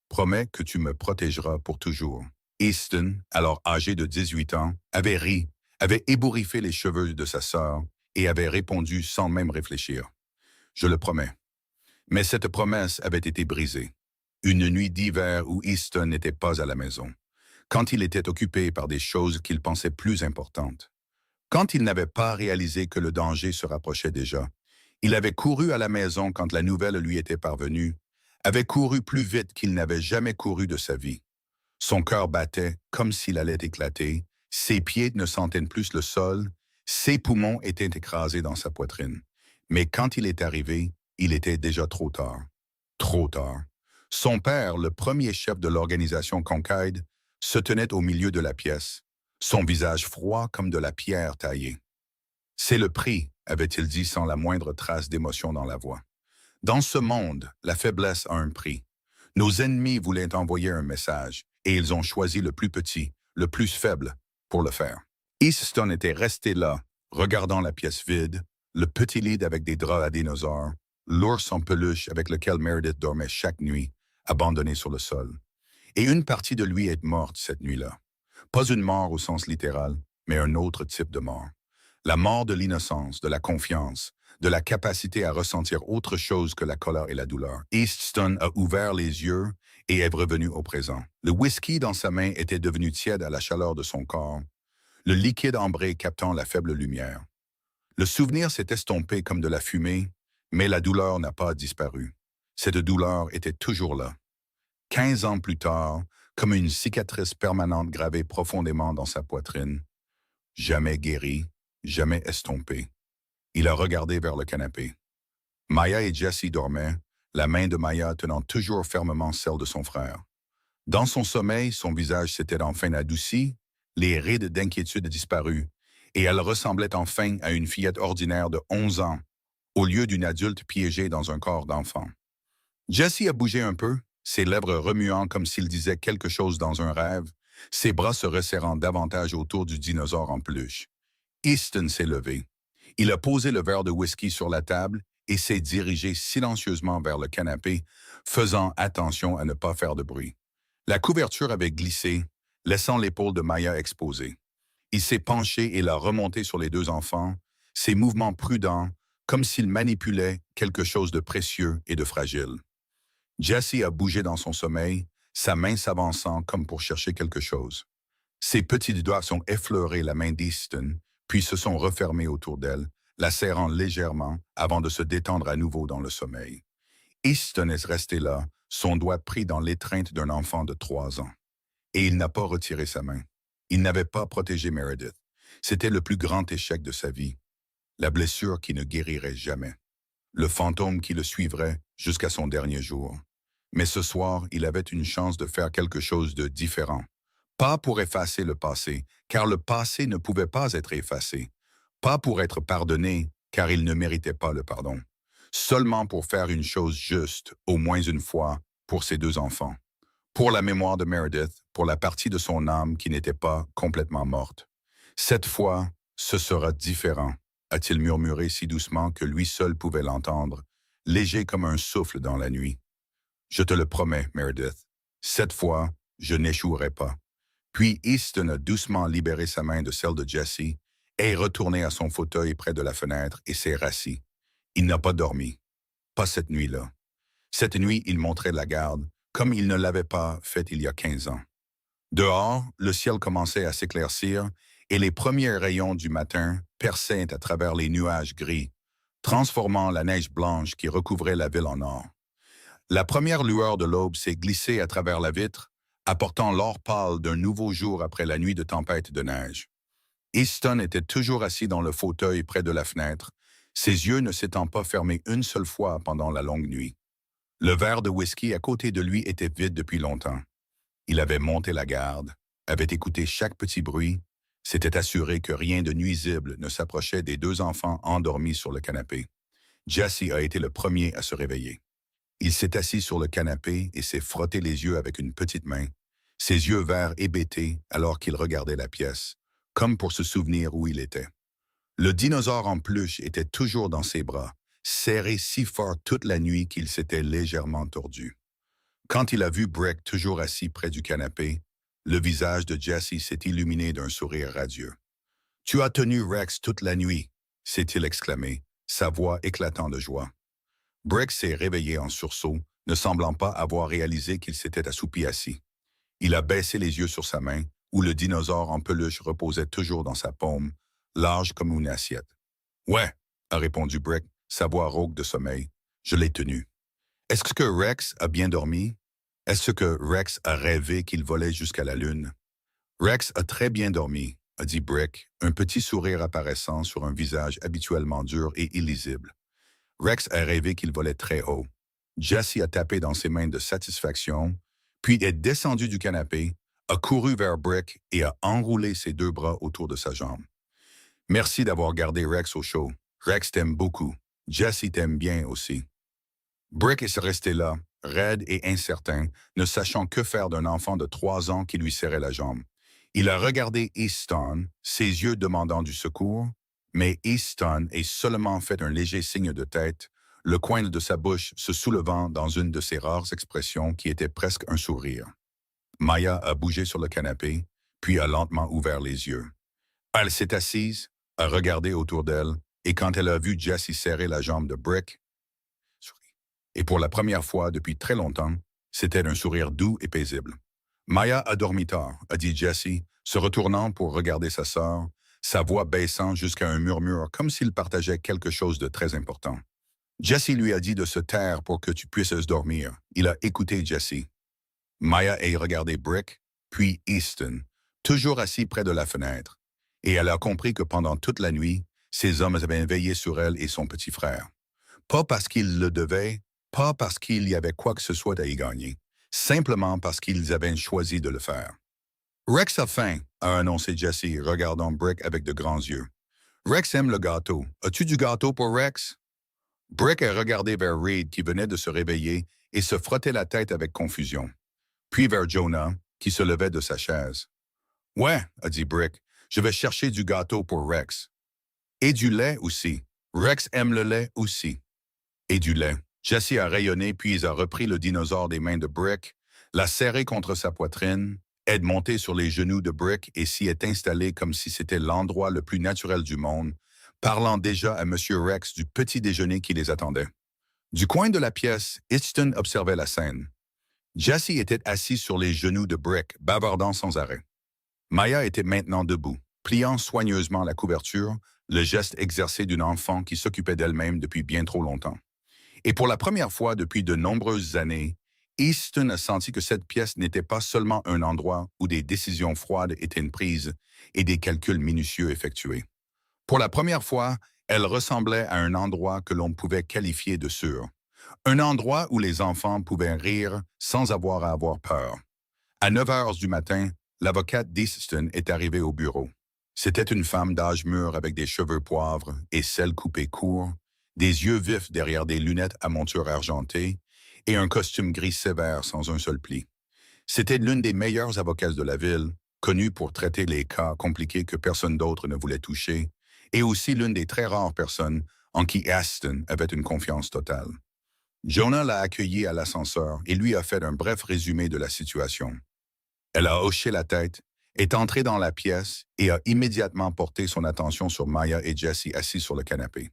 Promets que tu me protégeras pour toujours. Easton, alors âgé de 18 ans, avait ri, avait ébouriffé les cheveux de sa sœur et avait répondu sans même réfléchir. Je le promets. Mais cette promesse avait été brisée. Une nuit d'hiver où Easton n'était pas à la maison, quand il était occupé par des choses qu'il pensait plus importantes. Quand il n'avait pas réalisé que le danger se rapprochait déjà, il avait couru à la maison quand la nouvelle lui était parvenue, avait couru plus vite qu'il n'avait jamais couru de sa vie. Son cœur battait comme s'il allait éclater, ses pieds ne sentaient plus le sol, ses poumons étaient écrasés dans sa poitrine. Mais quand il est arrivé, il était déjà trop tard. Trop tard. Son père, le premier chef de l'organisation Concaid, se tenait au milieu de la pièce, son visage froid comme de la pierre taillée. C'est le prix, avait-il dit sans la moindre trace d'émotion dans la voix. Dans ce monde, la faiblesse a un prix. Nos ennemis voulaient envoyer un message, et ils ont choisi le plus petit, le plus faible, pour le faire. Easton était resté là, regardant la pièce vide, le petit lit avec des draps à dinosaures, l'ours en peluche avec lequel Meredith dormait chaque nuit, abandonné sur le sol. Et une partie de lui est morte cette nuit-là. Pas une mort au sens littéral, mais un autre type de mort. La mort de l'innocence, de la confiance, de la capacité à ressentir autre chose que la colère et la douleur. Easton a ouvert les yeux et est revenu au présent. Le whisky dans sa main était devenu tiède à la chaleur de son corps, le liquide ambré captant la faible lumière. Le souvenir s'est estompé comme de la fumée, mais la douleur n'a pas disparu. Cette douleur était toujours là. 15 ans plus tard, comme une cicatrice permanente gravée profondément dans sa poitrine, jamais guérie, jamais estompée. Il a regardé vers le canapé. Maya et Jessie dormaient, la main de Maya tenant toujours fermement celle de son frère. Dans son sommeil, son visage s'était enfin adouci, les rides d'inquiétude disparues, et elle ressemblait enfin à une fillette ordinaire de 11 ans, au lieu d'une adulte piégée dans un corps d'enfant. Jessie a bougé un peu, ses lèvres remuant comme s'il disait quelque chose dans un rêve, ses bras se resserrant davantage autour du dinosaure en peluche. Easton s'est levé. Il a posé le verre de whisky sur la table et s'est dirigé silencieusement vers le canapé, faisant attention à ne pas faire de bruit. La couverture avait glissé, laissant l'épaule de Maya exposée. Il s'est penché et l'a remonté sur les deux enfants, ses mouvements prudents, comme s'il manipulait quelque chose de précieux et de fragile. Jessie a bougé dans son sommeil, sa main s'avançant comme pour chercher quelque chose. Ses petits doigts ont effleuré la main d'Easton, puis se sont refermés autour d'elle, la serrant légèrement avant de se détendre à nouveau dans le sommeil. Easton est resté là, son doigt pris dans l'étreinte d'un enfant de 3 ans. Et il n'a pas retiré sa main. Il n'avait pas protégé Meredith. C'était le plus grand échec de sa vie. La blessure qui ne guérirait jamais. Le fantôme qui le suivrait jusqu'à son dernier jour. Mais ce soir, il avait une chance de faire quelque chose de différent. Pas pour effacer le passé, car le passé ne pouvait pas être effacé. Pas pour être pardonné, car il ne méritait pas le pardon. Seulement pour faire une chose juste, au moins une fois, pour ses deux enfants. Pour la mémoire de Meredith, pour la partie de son âme qui n'était pas complètement morte. Cette fois, ce sera différent, a-t-il murmuré si doucement que lui seul pouvait l'entendre, léger comme un souffle dans la nuit. Je te le promets, Meredith. Cette fois, je n'échouerai pas. Puis Easton a doucement libéré sa main de celle de Jessie et est retourné à son fauteuil près de la fenêtre et s'est rassis. Il n'a pas dormi. Pas cette nuit-là. Cette nuit, il montrait la garde, comme il ne l'avait pas fait il y a 15 ans. Dehors, le ciel commençait à s'éclaircir et les premiers rayons du matin perçaient à travers les nuages gris, transformant la neige blanche qui recouvrait la ville en or. La première lueur de l'aube s'est glissée à travers la vitre, apportant l'or pâle d'un nouveau jour après la nuit de tempête de neige. Easton était toujours assis dans le fauteuil près de la fenêtre, ses yeux ne s'étant pas fermés une seule fois pendant la longue nuit. Le verre de whisky à côté de lui était vide depuis longtemps. Il avait monté la garde, avait écouté chaque petit bruit, s'était assuré que rien de nuisible ne s'approchait des deux enfants endormis sur le canapé. Jessie a été le premier à se réveiller. Il s'est assis sur le canapé et s'est frotté les yeux avec une petite main, ses yeux verts hébétés alors qu'il regardait la pièce, comme pour se souvenir où il était. Le dinosaure en peluche était toujours dans ses bras, serré si fort toute la nuit qu'il s'était légèrement tordu. Quand il a vu Brick toujours assis près du canapé, le visage de Jessie s'est illuminé d'un sourire radieux. « Tu as tenu Rex toute la nuit », s'est-il exclamé, sa voix éclatant de joie. Brick s'est réveillé en sursaut, ne semblant pas avoir réalisé qu'il s'était assoupi assis. Il a baissé les yeux sur sa main, où le dinosaure en peluche reposait toujours dans sa paume, large comme une assiette. « Ouais », a répondu Brick, sa voix rauque de sommeil. « Je l'ai tenu. » Est-ce que Rex a bien dormi? Est-ce que Rex a rêvé qu'il volait jusqu'à la lune? Rex a très bien dormi, a dit Brick, un petit sourire apparaissant sur un visage habituellement dur et illisible. Rex a rêvé qu'il volait très haut. Jessie a tapé dans ses mains de satisfaction, puis est descendue du canapé, a couru vers Brick et a enroulé ses deux bras autour de sa jambe. Merci d'avoir gardé Rex au chaud. Rex t'aime beaucoup. Jesse t'aime bien aussi. Brick est resté là, raide et incertain, ne sachant que faire d'un enfant de 3 ans qui lui serrait la jambe. Il a regardé Easton, ses yeux demandant du secours, mais Easton a seulement fait un léger signe de tête, le coin de sa bouche se soulevant dans une de ses rares expressions qui était presque un sourire. Maya a bougé sur le canapé, puis a lentement ouvert les yeux. Elle s'est assise, a regardé autour d'elle, et quand elle a vu Jesse serrer la jambe de Brick, et pour la première fois depuis très longtemps, c'était un sourire doux et paisible. Maya a dormi tard, a dit Jesse, se retournant pour regarder sa sœur, sa voix baissant jusqu'à un murmure comme s'il partageait quelque chose de très important. Jesse lui a dit de se taire pour que tu puisses dormir. Il a écouté Jesse. Maya a regardé Brick, puis Easton, toujours assis près de la fenêtre, et elle a compris que pendant toute la nuit, ces hommes avaient veillé sur elle et son petit frère. Pas parce qu'ils le devaient, pas parce qu'il y avait quoi que ce soit à y gagner, simplement parce qu'ils avaient choisi de le faire. Rex a faim, a annoncé Jesse, regardant Brick avec de grands yeux. Rex aime le gâteau. As-tu du gâteau pour Rex? Brick a regardé vers Reed qui venait de se réveiller et se frottait la tête avec confusion. Puis vers Jonah, qui se levait de sa chaise. Ouais, a dit Brick, je vais chercher du gâteau pour Rex. Et du lait aussi. Rex aime le lait aussi. Et du lait. Jesse a rayonné puis a repris le dinosaure des mains de Brick, l'a serré contre sa poitrine, est monté sur les genoux de Brick et s'y est installé comme si c'était l'endroit le plus naturel du monde, parlant déjà à M. Rex du petit déjeuner qui les attendait. Du coin de la pièce, Easton observait la scène. Jesse était assis sur les genoux de Brick, bavardant sans arrêt. Maya était maintenant debout, pliant soigneusement la couverture, le geste exercé d'une enfant qui s'occupait d'elle-même depuis bien trop longtemps. Et pour la première fois depuis de nombreuses années, Easton a senti que cette pièce n'était pas seulement un endroit où des décisions froides étaient prises et des calculs minutieux effectués. Pour la première fois, elle ressemblait à un endroit que l'on pouvait qualifier de sûr. Un endroit où les enfants pouvaient rire sans avoir à avoir peur. À 9 heures du matin, l'avocate d'Easton est arrivée au bureau. C'était une femme d'âge mûr avec des cheveux poivres et celles coupées court, des yeux vifs derrière des lunettes à monture argentée et un costume gris sévère sans un seul pli. C'était l'une des meilleures avocates de la ville, connue pour traiter les cas compliqués que personne d'autre ne voulait toucher, et aussi l'une des très rares personnes en qui Aston avait une confiance totale. Jonah l'a accueilli à l'ascenseur et lui a fait un bref résumé de la situation. Elle a hoché la tête, est entrée dans la pièce et a immédiatement porté son attention sur Maya et Jesse assis sur le canapé.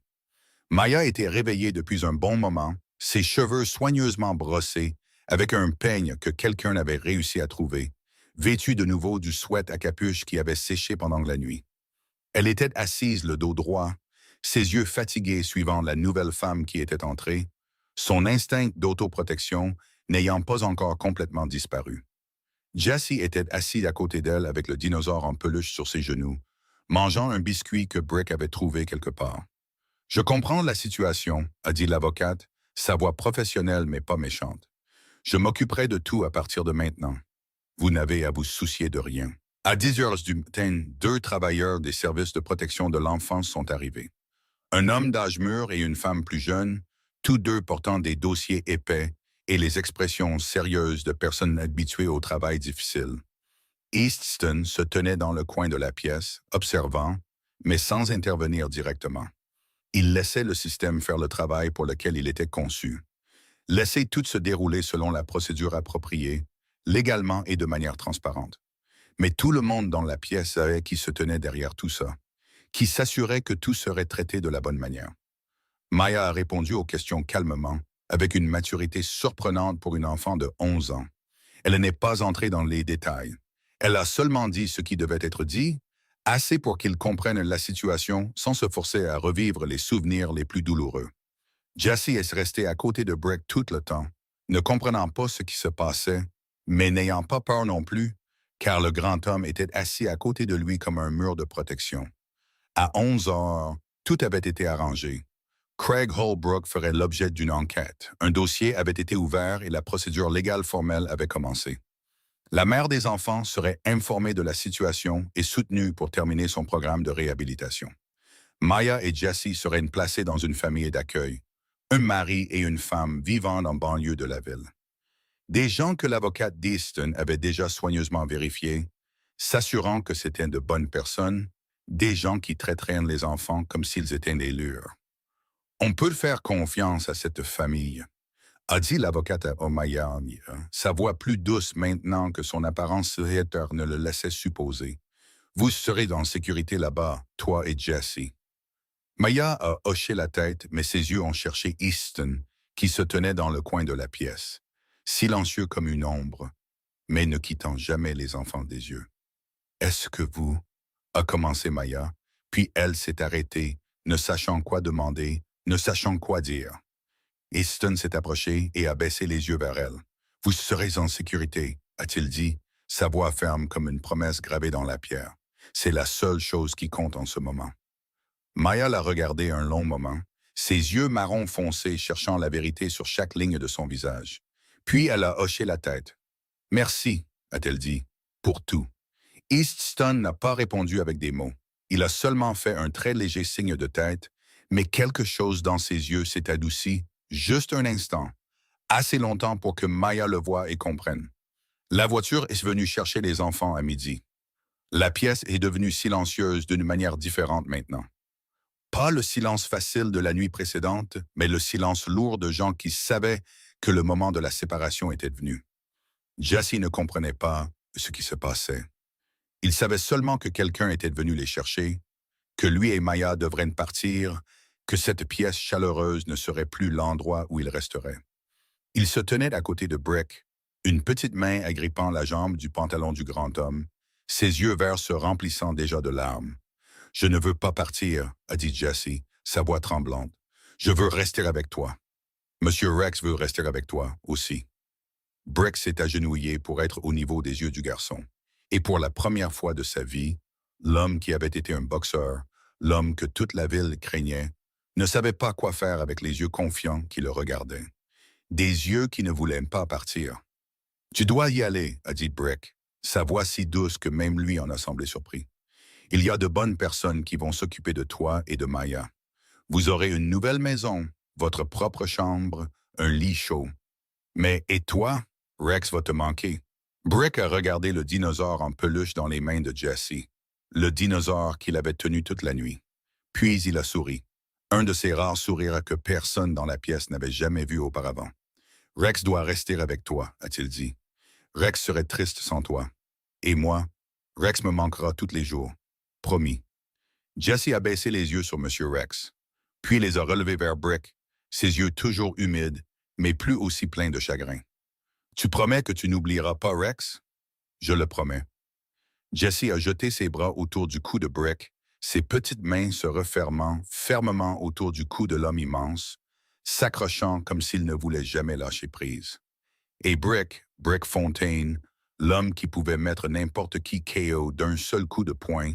Maya était réveillée depuis un bon moment, ses cheveux soigneusement brossés, avec un peigne que quelqu'un avait réussi à trouver, vêtue de nouveau du sweat à capuche qui avait séché pendant la nuit. Elle était assise le dos droit, ses yeux fatigués suivant la nouvelle femme qui était entrée, son instinct d'autoprotection n'ayant pas encore complètement disparu. Jesse était assis à côté d'elle avec le dinosaure en peluche sur ses genoux, mangeant un biscuit que Brick avait trouvé quelque part. « Je comprends la situation, » a dit l'avocate, sa voix professionnelle mais pas méchante. « Je m'occuperai de tout à partir de maintenant. Vous n'avez à vous soucier de rien. » À 10 heures du matin, 2 travailleurs des services de protection de l'enfance sont arrivés. Un homme d'âge mûr et une femme plus jeune, tous deux portant des dossiers épais et les expressions sérieuses de personnes habituées au travail difficile. Easton se tenait dans le coin de la pièce, observant, mais sans intervenir directement. Il laissait le système faire le travail pour lequel il était conçu. Laissait tout se dérouler selon la procédure appropriée, légalement et de manière transparente. Mais tout le monde dans la pièce savait qui se tenait derrière tout ça, qui s'assurait que tout serait traité de la bonne manière. Maya a répondu aux questions calmement, avec une maturité surprenante pour une enfant de 11 ans. Elle n'est pas entrée dans les détails. Elle a seulement dit ce qui devait être dit, assez pour qu'ils comprennent la situation sans se forcer à revivre les souvenirs les plus douloureux. Jesse est resté à côté de Brick tout le temps, ne comprenant pas ce qui se passait, mais n'ayant pas peur non plus, car le grand homme était assis à côté de lui comme un mur de protection. À 11 heures, tout avait été arrangé. Craig Holbrook ferait l'objet d'une enquête. Un dossier avait été ouvert et la procédure légale formelle avait commencé. La mère des enfants serait informée de la situation et soutenue pour terminer son programme de réhabilitation. Maya et Jesse seraient placés dans une famille d'accueil, un mari et une femme vivant en banlieue de la ville. Des gens que l'avocate d'Easton avait déjà soigneusement vérifiés, s'assurant que c'étaient de bonnes personnes, des gens qui traiteraient les enfants comme s'ils étaient des lures. On peut faire confiance à cette famille, a dit l'avocate à Omaya, sa voix plus douce maintenant que son apparence réacteur ne le laissait supposer. Vous serez en sécurité là-bas, toi et Jesse. Maya a hoché la tête, mais ses yeux ont cherché Easton, qui se tenait dans le coin de la pièce, silencieux comme une ombre, mais ne quittant jamais les enfants des yeux. « Est-ce que vous... » a commencé Maya, puis elle s'est arrêtée, ne sachant quoi demander, ne sachant quoi dire. Easton s'est approché et a baissé les yeux vers elle. « Vous serez en sécurité, a-t-il dit, sa voix ferme comme une promesse gravée dans la pierre. C'est la seule chose qui compte en ce moment. Maya l'a regardé un long moment, ses yeux marron foncé cherchant la vérité sur chaque ligne de son visage. Puis elle a hoché la tête. « Merci, a-t-elle dit, pour tout. » Easton n'a pas répondu avec des mots. Il a seulement fait un très léger signe de tête, mais quelque chose dans ses yeux s'est adouci, juste un instant, assez longtemps pour que Maya le voie et comprenne. La voiture est venue chercher les enfants à midi. La pièce est devenue silencieuse d'une manière différente maintenant. Pas le silence facile de la nuit précédente, mais le silence lourd de gens qui savaient que le moment de la séparation était venu. Jesse ne comprenait pas ce qui se passait. Il savait seulement que quelqu'un était venu les chercher, que lui et Maya devraient partir, que cette pièce chaleureuse ne serait plus l'endroit où ils resteraient. Il se tenait à côté de Brick, une petite main agrippant la jambe du pantalon du grand homme, ses yeux verts se remplissant déjà de larmes. « Je ne veux pas partir, a dit Jesse, sa voix tremblante. Je veux rester avec toi. Monsieur Rex veut rester avec toi aussi. » Brick s'est agenouillé pour être au niveau des yeux du garçon. Et pour la première fois de sa vie, l'homme qui avait été un boxeur, l'homme que toute la ville craignait, ne savait pas quoi faire avec les yeux confiants qui le regardaient. Des yeux qui ne voulaient pas partir. « Tu dois y aller, a dit Brick, sa voix si douce que même lui en a semblé surpris. Il y a de bonnes personnes qui vont s'occuper de toi et de Maya. Vous aurez une nouvelle maison, votre propre chambre, un lit chaud. Mais et toi, Rex va te manquer. » Brick a regardé le dinosaure en peluche dans les mains de Jesse, le dinosaure qu'il avait tenu toute la nuit. Puis il a souri, un de ces rares sourires que personne dans la pièce n'avait jamais vu auparavant. « Rex doit rester avec toi, a-t-il dit. Rex serait triste sans toi. Et moi, Rex me manquera tous les jours. Promis. » Jesse a baissé les yeux sur M. Rex, puis les a relevés vers Brick, ses yeux toujours humides, mais plus aussi pleins de chagrin. « Tu promets que tu n'oublieras pas Rex? »« Je le promets. » Jesse a jeté ses bras autour du cou de Brick, ses petites mains se refermant fermement autour du cou de l'homme immense, s'accrochant comme s'il ne voulait jamais lâcher prise. Et Brick Fontaine, l'homme qui pouvait mettre n'importe qui KO d'un seul coup de poing,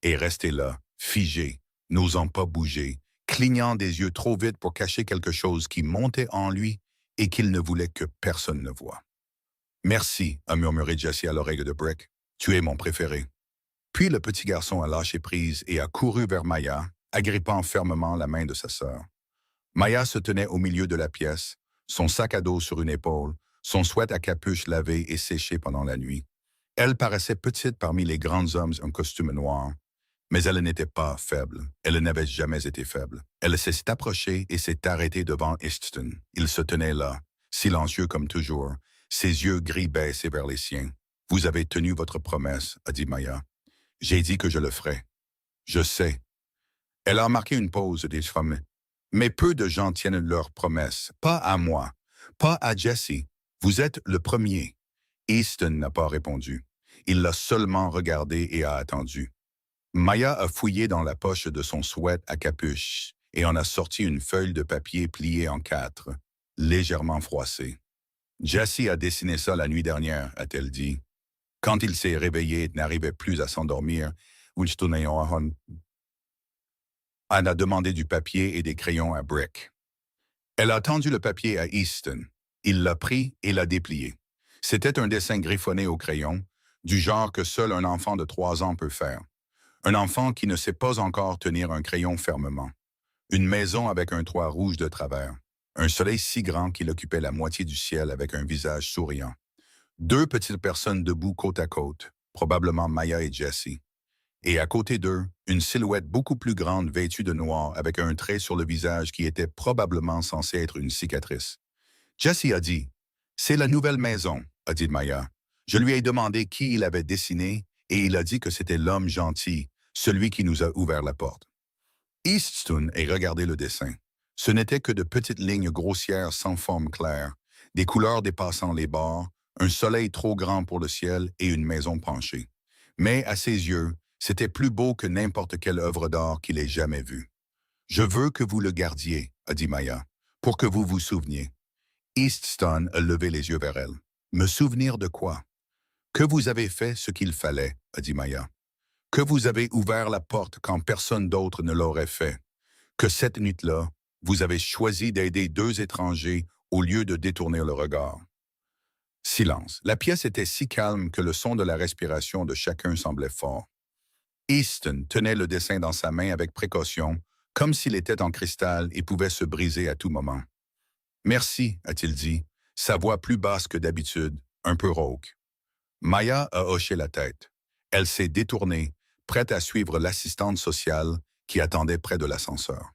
est resté là, figé, n'osant pas bouger, clignant des yeux trop vite pour cacher quelque chose qui montait en lui et qu'il ne voulait que personne ne voie. « Merci, a murmuré Jesse à l'oreille de Brick. Tu es mon préféré. » Puis le petit garçon a lâché prise et a couru vers Maya, agrippant fermement la main de sa sœur. Maya se tenait au milieu de la pièce, son sac à dos sur une épaule, son sweat à capuche lavé et séché pendant la nuit. Elle paraissait petite parmi les grands hommes en costume noir, mais elle n'était pas faible. Elle n'avait jamais été faible. Elle s'est approchée et s'est arrêtée devant Easton. Il se tenait là, silencieux comme toujours, ses yeux gris baissés vers les siens. « Vous avez tenu votre promesse, a dit Maya. J'ai dit que je le ferais. Je sais. » Elle a marqué une pause des femmes. « Mais peu de gens tiennent leurs promesses. Pas à moi. Pas à Jesse. Vous êtes le premier. » Easton n'a pas répondu. Il l'a seulement regardé et a attendu. Maya a fouillé dans la poche de son sweat à capuche et en a sorti une feuille de papier pliée en 4, légèrement froissée. « Jesse a dessiné ça la nuit dernière, a-t-elle dit. Quand il s'est réveillé et n'arrivait plus à s'endormir, elle a demandé du papier et des crayons à Brick. Elle a tendu le papier à Easton. Il l'a pris et l'a déplié. C'était un dessin griffonné au crayon, du genre que seul un enfant de 3 ans peut faire. Un enfant qui ne sait pas encore tenir un crayon fermement. Une maison avec un toit rouge de travers. Un soleil si grand qu'il occupait la moitié du ciel avec un visage souriant. Deux petites personnes debout côte à côte, probablement Maya et Jessie. Et à côté d'eux, une silhouette beaucoup plus grande vêtue de noir avec un trait sur le visage qui était probablement censé être une cicatrice. Jessie a dit, « C'est la nouvelle maison », a dit Maya. Je lui ai demandé qui il avait dessiné et il a dit que c'était l'homme gentil, celui qui nous a ouvert la porte. Easton a regardé le dessin. Ce n'était que de petites lignes grossières sans forme claire, des couleurs dépassant les bords, un soleil trop grand pour le ciel et une maison penchée. Mais à ses yeux, c'était plus beau que n'importe quelle œuvre d'art qu'il ait jamais vue. « Je veux que vous le gardiez, » a dit Maya, « pour que vous vous souveniez. » Easton a levé les yeux vers elle. « Me souvenir de quoi? »« Que vous avez fait ce qu'il fallait, » a dit Maya. « Que vous avez ouvert la porte quand personne d'autre ne l'aurait fait. Que cette nuit-là, vous avez choisi d'aider deux étrangers au lieu de détourner le regard. » Silence. La pièce était si calme que le son de la respiration de chacun semblait fort. Easton tenait le dessin dans sa main avec précaution, comme s'il était en cristal et pouvait se briser à tout moment. « Merci, » a-t-il dit, sa voix plus basse que d'habitude, un peu rauque. Maya a hoché la tête. Elle s'est détournée, prête à suivre l'assistante sociale qui attendait près de l'ascenseur.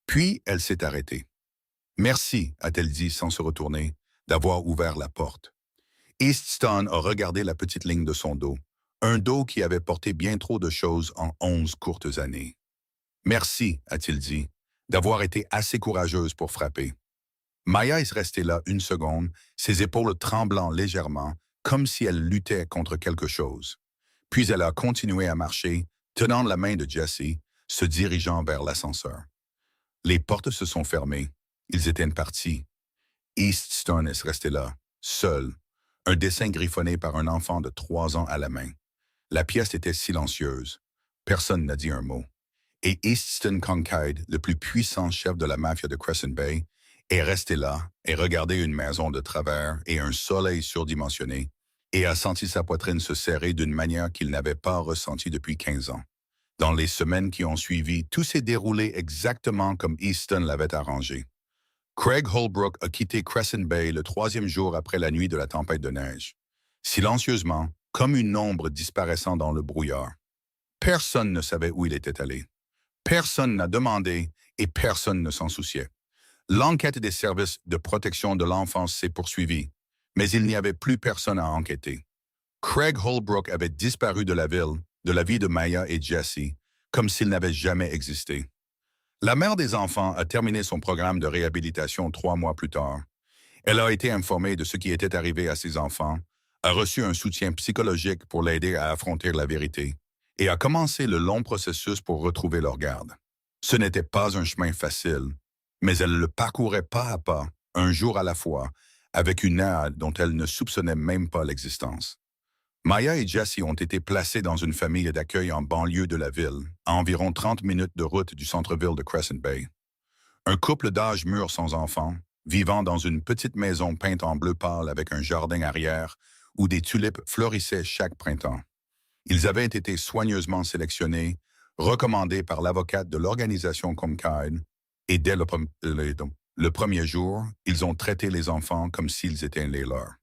Puis elle s'est arrêtée. « Merci, » a-t-elle dit sans se retourner, d'avoir ouvert la porte. Easton a regardé la petite ligne de son dos, un dos qui avait porté bien trop de choses en 11 courtes années. « Merci, » a-t-il dit, d'avoir été assez courageuse pour frapper. Maya est restée là une seconde, ses épaules tremblant légèrement, comme si elle luttait contre quelque chose. Puis elle a continué à marcher, tenant la main de Jessie, se dirigeant vers l'ascenseur. Les portes se sont fermées. Ils étaient partis. Easton est resté là, seul, un dessin griffonné par un enfant de 3 ans à la main. La pièce était silencieuse. Personne n'a dit un mot. Et Easton Kincaid, le plus puissant chef de la mafia de Crescent Bay, est resté là et regardé une maison de travers et un soleil surdimensionné et a senti sa poitrine se serrer d'une manière qu'il n'avait pas ressentie depuis 15 ans. Dans les semaines qui ont suivi, tout s'est déroulé exactement comme Easton l'avait arrangé. Craig Holbrook a quitté Crescent Bay le 3e jour après la nuit de la tempête de neige. Silencieusement, comme une ombre disparaissant dans le brouillard. Personne ne savait où il était allé. Personne n'a demandé et personne ne s'en souciait. L'enquête des services de protection de l'enfance s'est poursuivie, mais il n'y avait plus personne à enquêter. Craig Holbrook avait disparu de la ville, de la vie de Maya et Jessie, comme s'il n'avait jamais existé. La mère des enfants a terminé son programme de réhabilitation 3 mois plus tard. Elle a été informée de ce qui était arrivé à ses enfants, a reçu un soutien psychologique pour l'aider à affronter la vérité et a commencé le long processus pour retrouver leur garde. Ce n'était pas un chemin facile, mais elle le parcourait pas à pas, un jour à la fois, avec une aide dont elle ne soupçonnait même pas l'existence. Maya et Jessie ont été placés dans une famille d'accueil en banlieue de la ville, à environ 30 minutes de route du centre-ville de Crescent Bay. Un couple d'âge mûr sans enfants, vivant dans une petite maison peinte en bleu pâle avec un jardin arrière où des tulipes fleurissaient chaque printemps. Ils avaient été soigneusement sélectionnés, recommandés par l'avocate de l'organisation Kincaid, et dès le premier jour, ils ont traité les enfants comme s'ils étaient les leurs.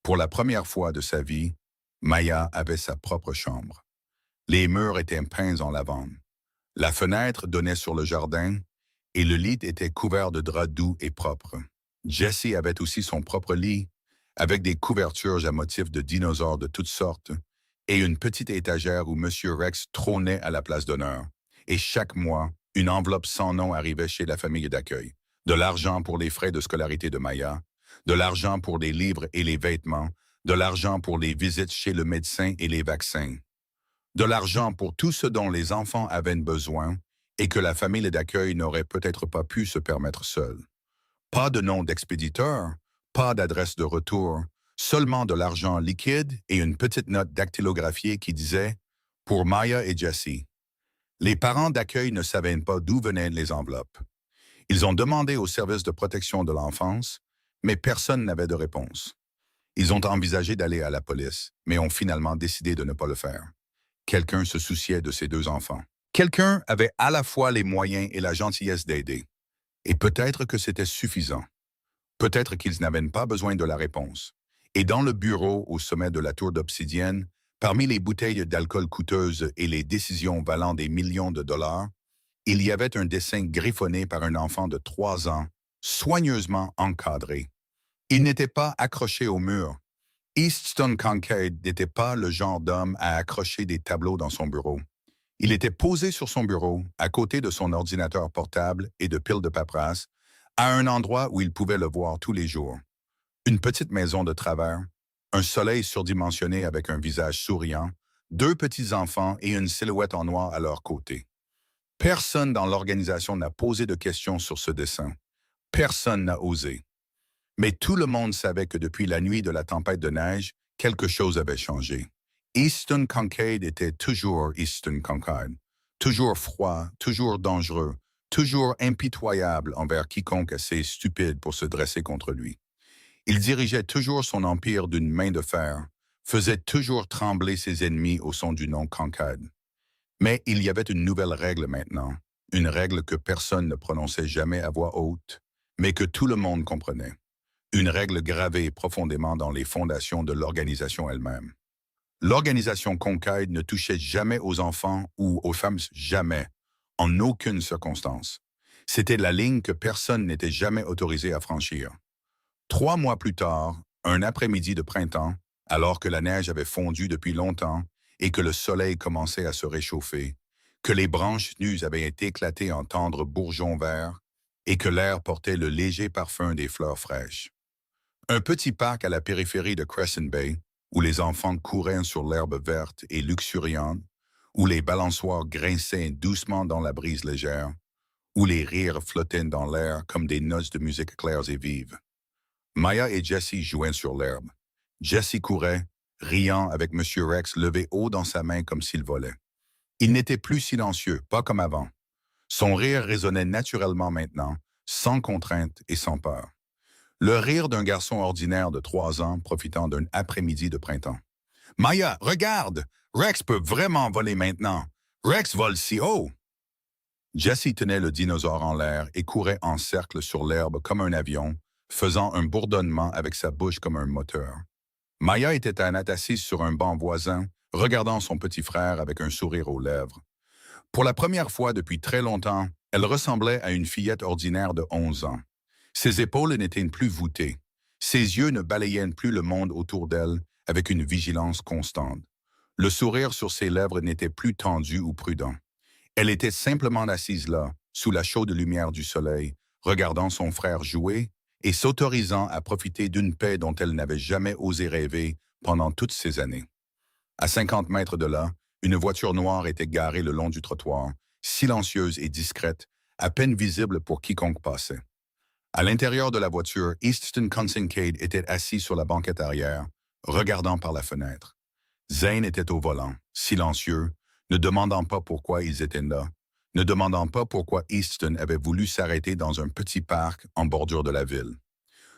Pour la première fois de sa vie, Maya avait sa propre chambre. Les murs étaient peints en lavande. La fenêtre donnait sur le jardin et le lit était couvert de draps doux et propres. Jessie avait aussi son propre lit, avec des couvertures à motifs de dinosaures de toutes sortes et une petite étagère où M. Rex trônait à la place d'honneur. Et chaque mois, une enveloppe sans nom arrivait chez la famille d'accueil. De l'argent pour les frais de scolarité de Maya, de l'argent pour les livres et les vêtements, de l'argent pour les visites chez le médecin et les vaccins, de l'argent pour tout ce dont les enfants avaient besoin et que la famille d'accueil n'aurait peut-être pas pu se permettre seule. Pas de nom d'expéditeur, pas d'adresse de retour, seulement de l'argent liquide et une petite note dactylographiée qui disait « Pour Maya et Jessie ». Les parents d'accueil ne savaient pas d'où venaient les enveloppes. Ils ont demandé au service de protection de l'enfance, mais personne n'avait de réponse. Ils ont envisagé d'aller à la police, mais ont finalement décidé de ne pas le faire. Quelqu'un se souciait de ses deux enfants. Quelqu'un avait à la fois les moyens et la gentillesse d'aider. Et peut-être que c'était suffisant. Peut-être qu'ils n'avaient pas besoin de la réponse. Et dans le bureau au sommet de la tour d'obsidienne, parmi les bouteilles d'alcool coûteuses et les décisions valant des millions de dollars, il y avait un dessin griffonné par un enfant de 3 ans, soigneusement encadré. Il n'était pas accroché au mur. Easton Kincaid n'était pas le genre d'homme à accrocher des tableaux dans son bureau. Il était posé sur son bureau, à côté de son ordinateur portable et de piles de paperasse, à un endroit où il pouvait le voir tous les jours. Une petite maison de travers, un soleil surdimensionné avec un visage souriant, deux petits-enfants et une silhouette en noir à leur côté. Personne dans l'organisation n'a posé de questions sur ce dessin. Personne n'a osé. Mais tout le monde savait que depuis la nuit de la tempête de neige, quelque chose avait changé. Easton Kincaid était toujours Easton Kincaid. Toujours froid, toujours dangereux, toujours impitoyable envers quiconque assez stupide pour se dresser contre lui. Il dirigeait toujours son empire d'une main de fer, faisait toujours trembler ses ennemis au son du nom Kincaid. Mais il y avait une nouvelle règle maintenant, une règle que personne ne prononçait jamais à voix haute, mais que tout le monde comprenait. Une règle gravée profondément dans les fondations de l'organisation elle-même. L'organisation Kincaid ne touchait jamais aux enfants ou aux femmes, jamais, en aucune circonstance. C'était la ligne que personne n'était jamais autorisé à franchir. 3 mois plus tard, un après-midi de printemps, alors que la neige avait fondu depuis longtemps et que le soleil commençait à se réchauffer, que les branches nues avaient été éclatées en tendres bourgeons verts et que l'air portait le léger parfum des fleurs fraîches. Un petit parc à la périphérie de Crescent Bay, où les enfants couraient sur l'herbe verte et luxuriante, où les balançoires grinçaient doucement dans la brise légère, où les rires flottaient dans l'air comme des notes de musique claires et vives. Maya et Jessie jouaient sur l'herbe. Jessie courait, riant avec M. Rex levé haut dans sa main comme s'il volait. Il n'était plus silencieux, pas comme avant. Son rire résonnait naturellement maintenant, sans contrainte et sans peur. Le rire d'un garçon ordinaire de 3 ans profitant d'un après-midi de printemps. « Maya, regarde! Rex peut vraiment voler maintenant! Rex vole si haut! » Jessie tenait le dinosaure en l'air et courait en cercle sur l'herbe comme un avion, faisant un bourdonnement avec sa bouche comme un moteur. Maya était assise sur un banc voisin, regardant son petit frère avec un sourire aux lèvres. Pour la première fois depuis très longtemps, elle ressemblait à une fillette ordinaire de 11 ans. Ses épaules n'étaient plus voûtées. Ses yeux ne balayaient plus le monde autour d'elle avec une vigilance constante. Le sourire sur ses lèvres n'était plus tendu ou prudent. Elle était simplement assise là, sous la chaude lumière du soleil, regardant son frère jouer et s'autorisant à profiter d'une paix dont elle n'avait jamais osé rêver pendant toutes ces années. À 50 mètres de là, une voiture noire était garée le long du trottoir, silencieuse et discrète, à peine visible pour quiconque passait. À l'intérieur de la voiture, Easton Kincaid était assis sur la banquette arrière, regardant par la fenêtre. Zane était au volant, silencieux, ne demandant pas pourquoi ils étaient là, ne demandant pas pourquoi Easton avait voulu s'arrêter dans un petit parc en bordure de la ville.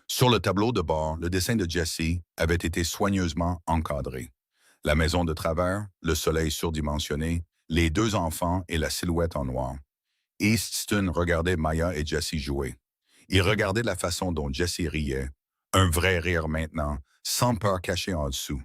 Sur le tableau de bord, le dessin de Jessie avait été soigneusement encadré. La maison de travers, le soleil surdimensionné, les deux enfants et la silhouette en noir. Easton regardait Maya et Jessie jouer. Il regardait la façon dont Jessie riait, un vrai rire maintenant, sans peur cachée en dessous.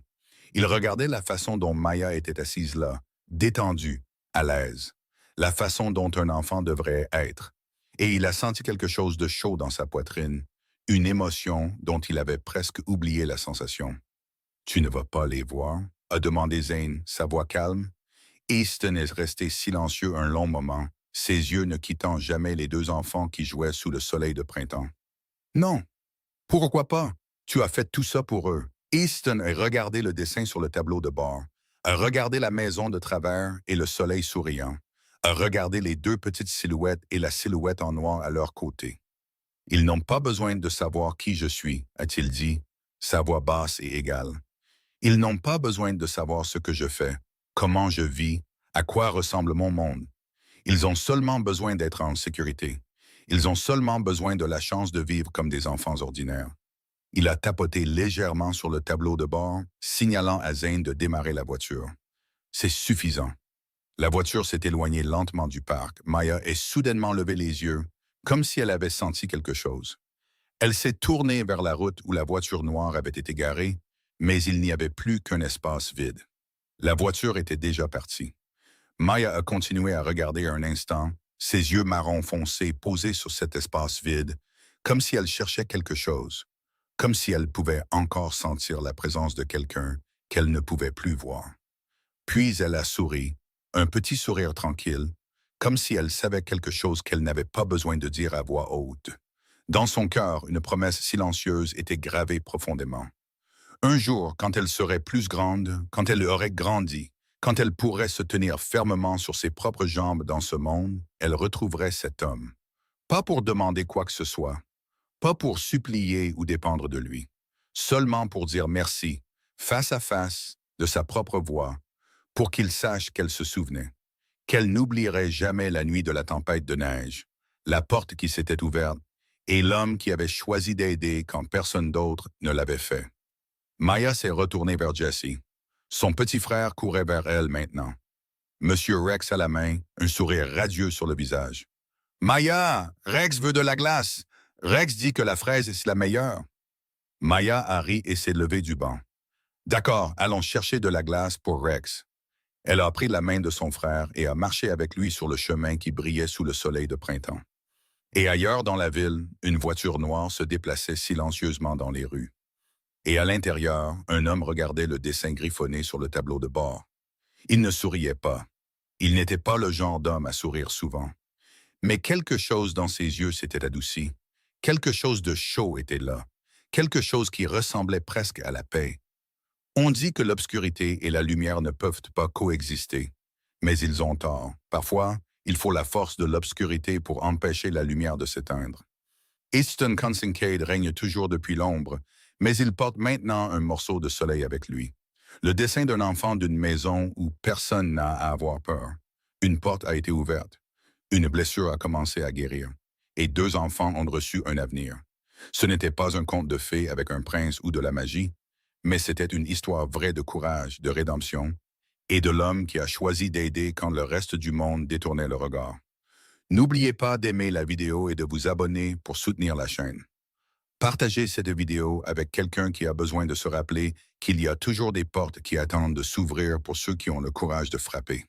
Il regardait la façon dont Maya était assise là, détendue, à l'aise, la façon dont un enfant devrait être. Et il a senti quelque chose de chaud dans sa poitrine, une émotion dont il avait presque oublié la sensation. « Tu ne vas pas les voir ?» a demandé Zane, sa voix calme. Easton est resté silencieux un long moment, ses yeux ne quittant jamais les deux enfants qui jouaient sous le soleil de printemps. « Non, pourquoi pas? Tu as fait tout ça pour eux. » Easton a regardé le dessin sur le tableau de bord, a regardé la maison de travers et le soleil souriant, a regardé les deux petites silhouettes et la silhouette en noir à leur côté. « Ils n'ont pas besoin de savoir qui je suis, a-t-il dit, sa voix basse et égale. Ils n'ont pas besoin de savoir ce que je fais, comment je vis, à quoi ressemble mon monde. Ils ont seulement besoin d'être en sécurité. Ils ont seulement besoin de la chance de vivre comme des enfants ordinaires. Il a tapoté légèrement sur le tableau de bord, signalant à Zane de démarrer la voiture. C'est suffisant. La voiture s'est éloignée lentement du parc. Maya a soudainement levé les yeux, comme si elle avait senti quelque chose. Elle s'est tournée vers la route où la voiture noire avait été garée, mais il n'y avait plus qu'un espace vide. La voiture était déjà partie. Maya a continué à regarder un instant, ses yeux marron foncé posés sur cet espace vide, comme si elle cherchait quelque chose, comme si elle pouvait encore sentir la présence de quelqu'un qu'elle ne pouvait plus voir. Puis elle a souri, un petit sourire tranquille, comme si elle savait quelque chose qu'elle n'avait pas besoin de dire à voix haute. Dans son cœur, une promesse silencieuse était gravée profondément. Un jour, quand elle serait plus grande, quand elle aurait grandi, quand elle pourrait se tenir fermement sur ses propres jambes dans ce monde, elle retrouverait cet homme. Pas pour demander quoi que ce soit, pas pour supplier ou dépendre de lui, seulement pour dire merci, face à face, de sa propre voix, pour qu'il sache qu'elle se souvenait, qu'elle n'oublierait jamais la nuit de la tempête de neige, la porte qui s'était ouverte et l'homme qui avait choisi d'aider quand personne d'autre ne l'avait fait. Maya s'est retournée vers Jessie. Son petit frère courait vers elle maintenant. Monsieur Rex à la main, un sourire radieux sur le visage. Maya, Rex veut de la glace. Rex dit que la fraise est la meilleure. Maya a ri et s'est levée du banc. D'accord, allons chercher de la glace pour Rex. Elle a pris la main de son frère et a marché avec lui sur le chemin qui brillait sous le soleil de printemps. Et ailleurs dans la ville, une voiture noire se déplaçait silencieusement dans les rues. Et à l'intérieur, un homme regardait le dessin griffonné sur le tableau de bord. Il ne souriait pas. Il n'était pas le genre d'homme à sourire souvent. Mais quelque chose dans ses yeux s'était adouci. Quelque chose de chaud était là. Quelque chose qui ressemblait presque à la paix. On dit que l'obscurité et la lumière ne peuvent pas coexister. Mais ils ont tort. Parfois, il faut la force de l'obscurité pour empêcher la lumière de s'éteindre. Easton Kincaid règne toujours depuis l'ombre, mais il porte maintenant un morceau de soleil avec lui. Le dessin d'un enfant d'une maison où personne n'a à avoir peur. Une porte a été ouverte. Une blessure a commencé à guérir. Et 2 enfants ont reçu un avenir. Ce n'était pas un conte de fées avec un prince ou de la magie, mais c'était une histoire vraie de courage, de rédemption, et de l'homme qui a choisi d'aider quand le reste du monde détournait le regard. N'oubliez pas d'aimer la vidéo et de vous abonner pour soutenir la chaîne. Partagez cette vidéo avec quelqu'un qui a besoin de se rappeler qu'il y a toujours des portes qui attendent de s'ouvrir pour ceux qui ont le courage de frapper.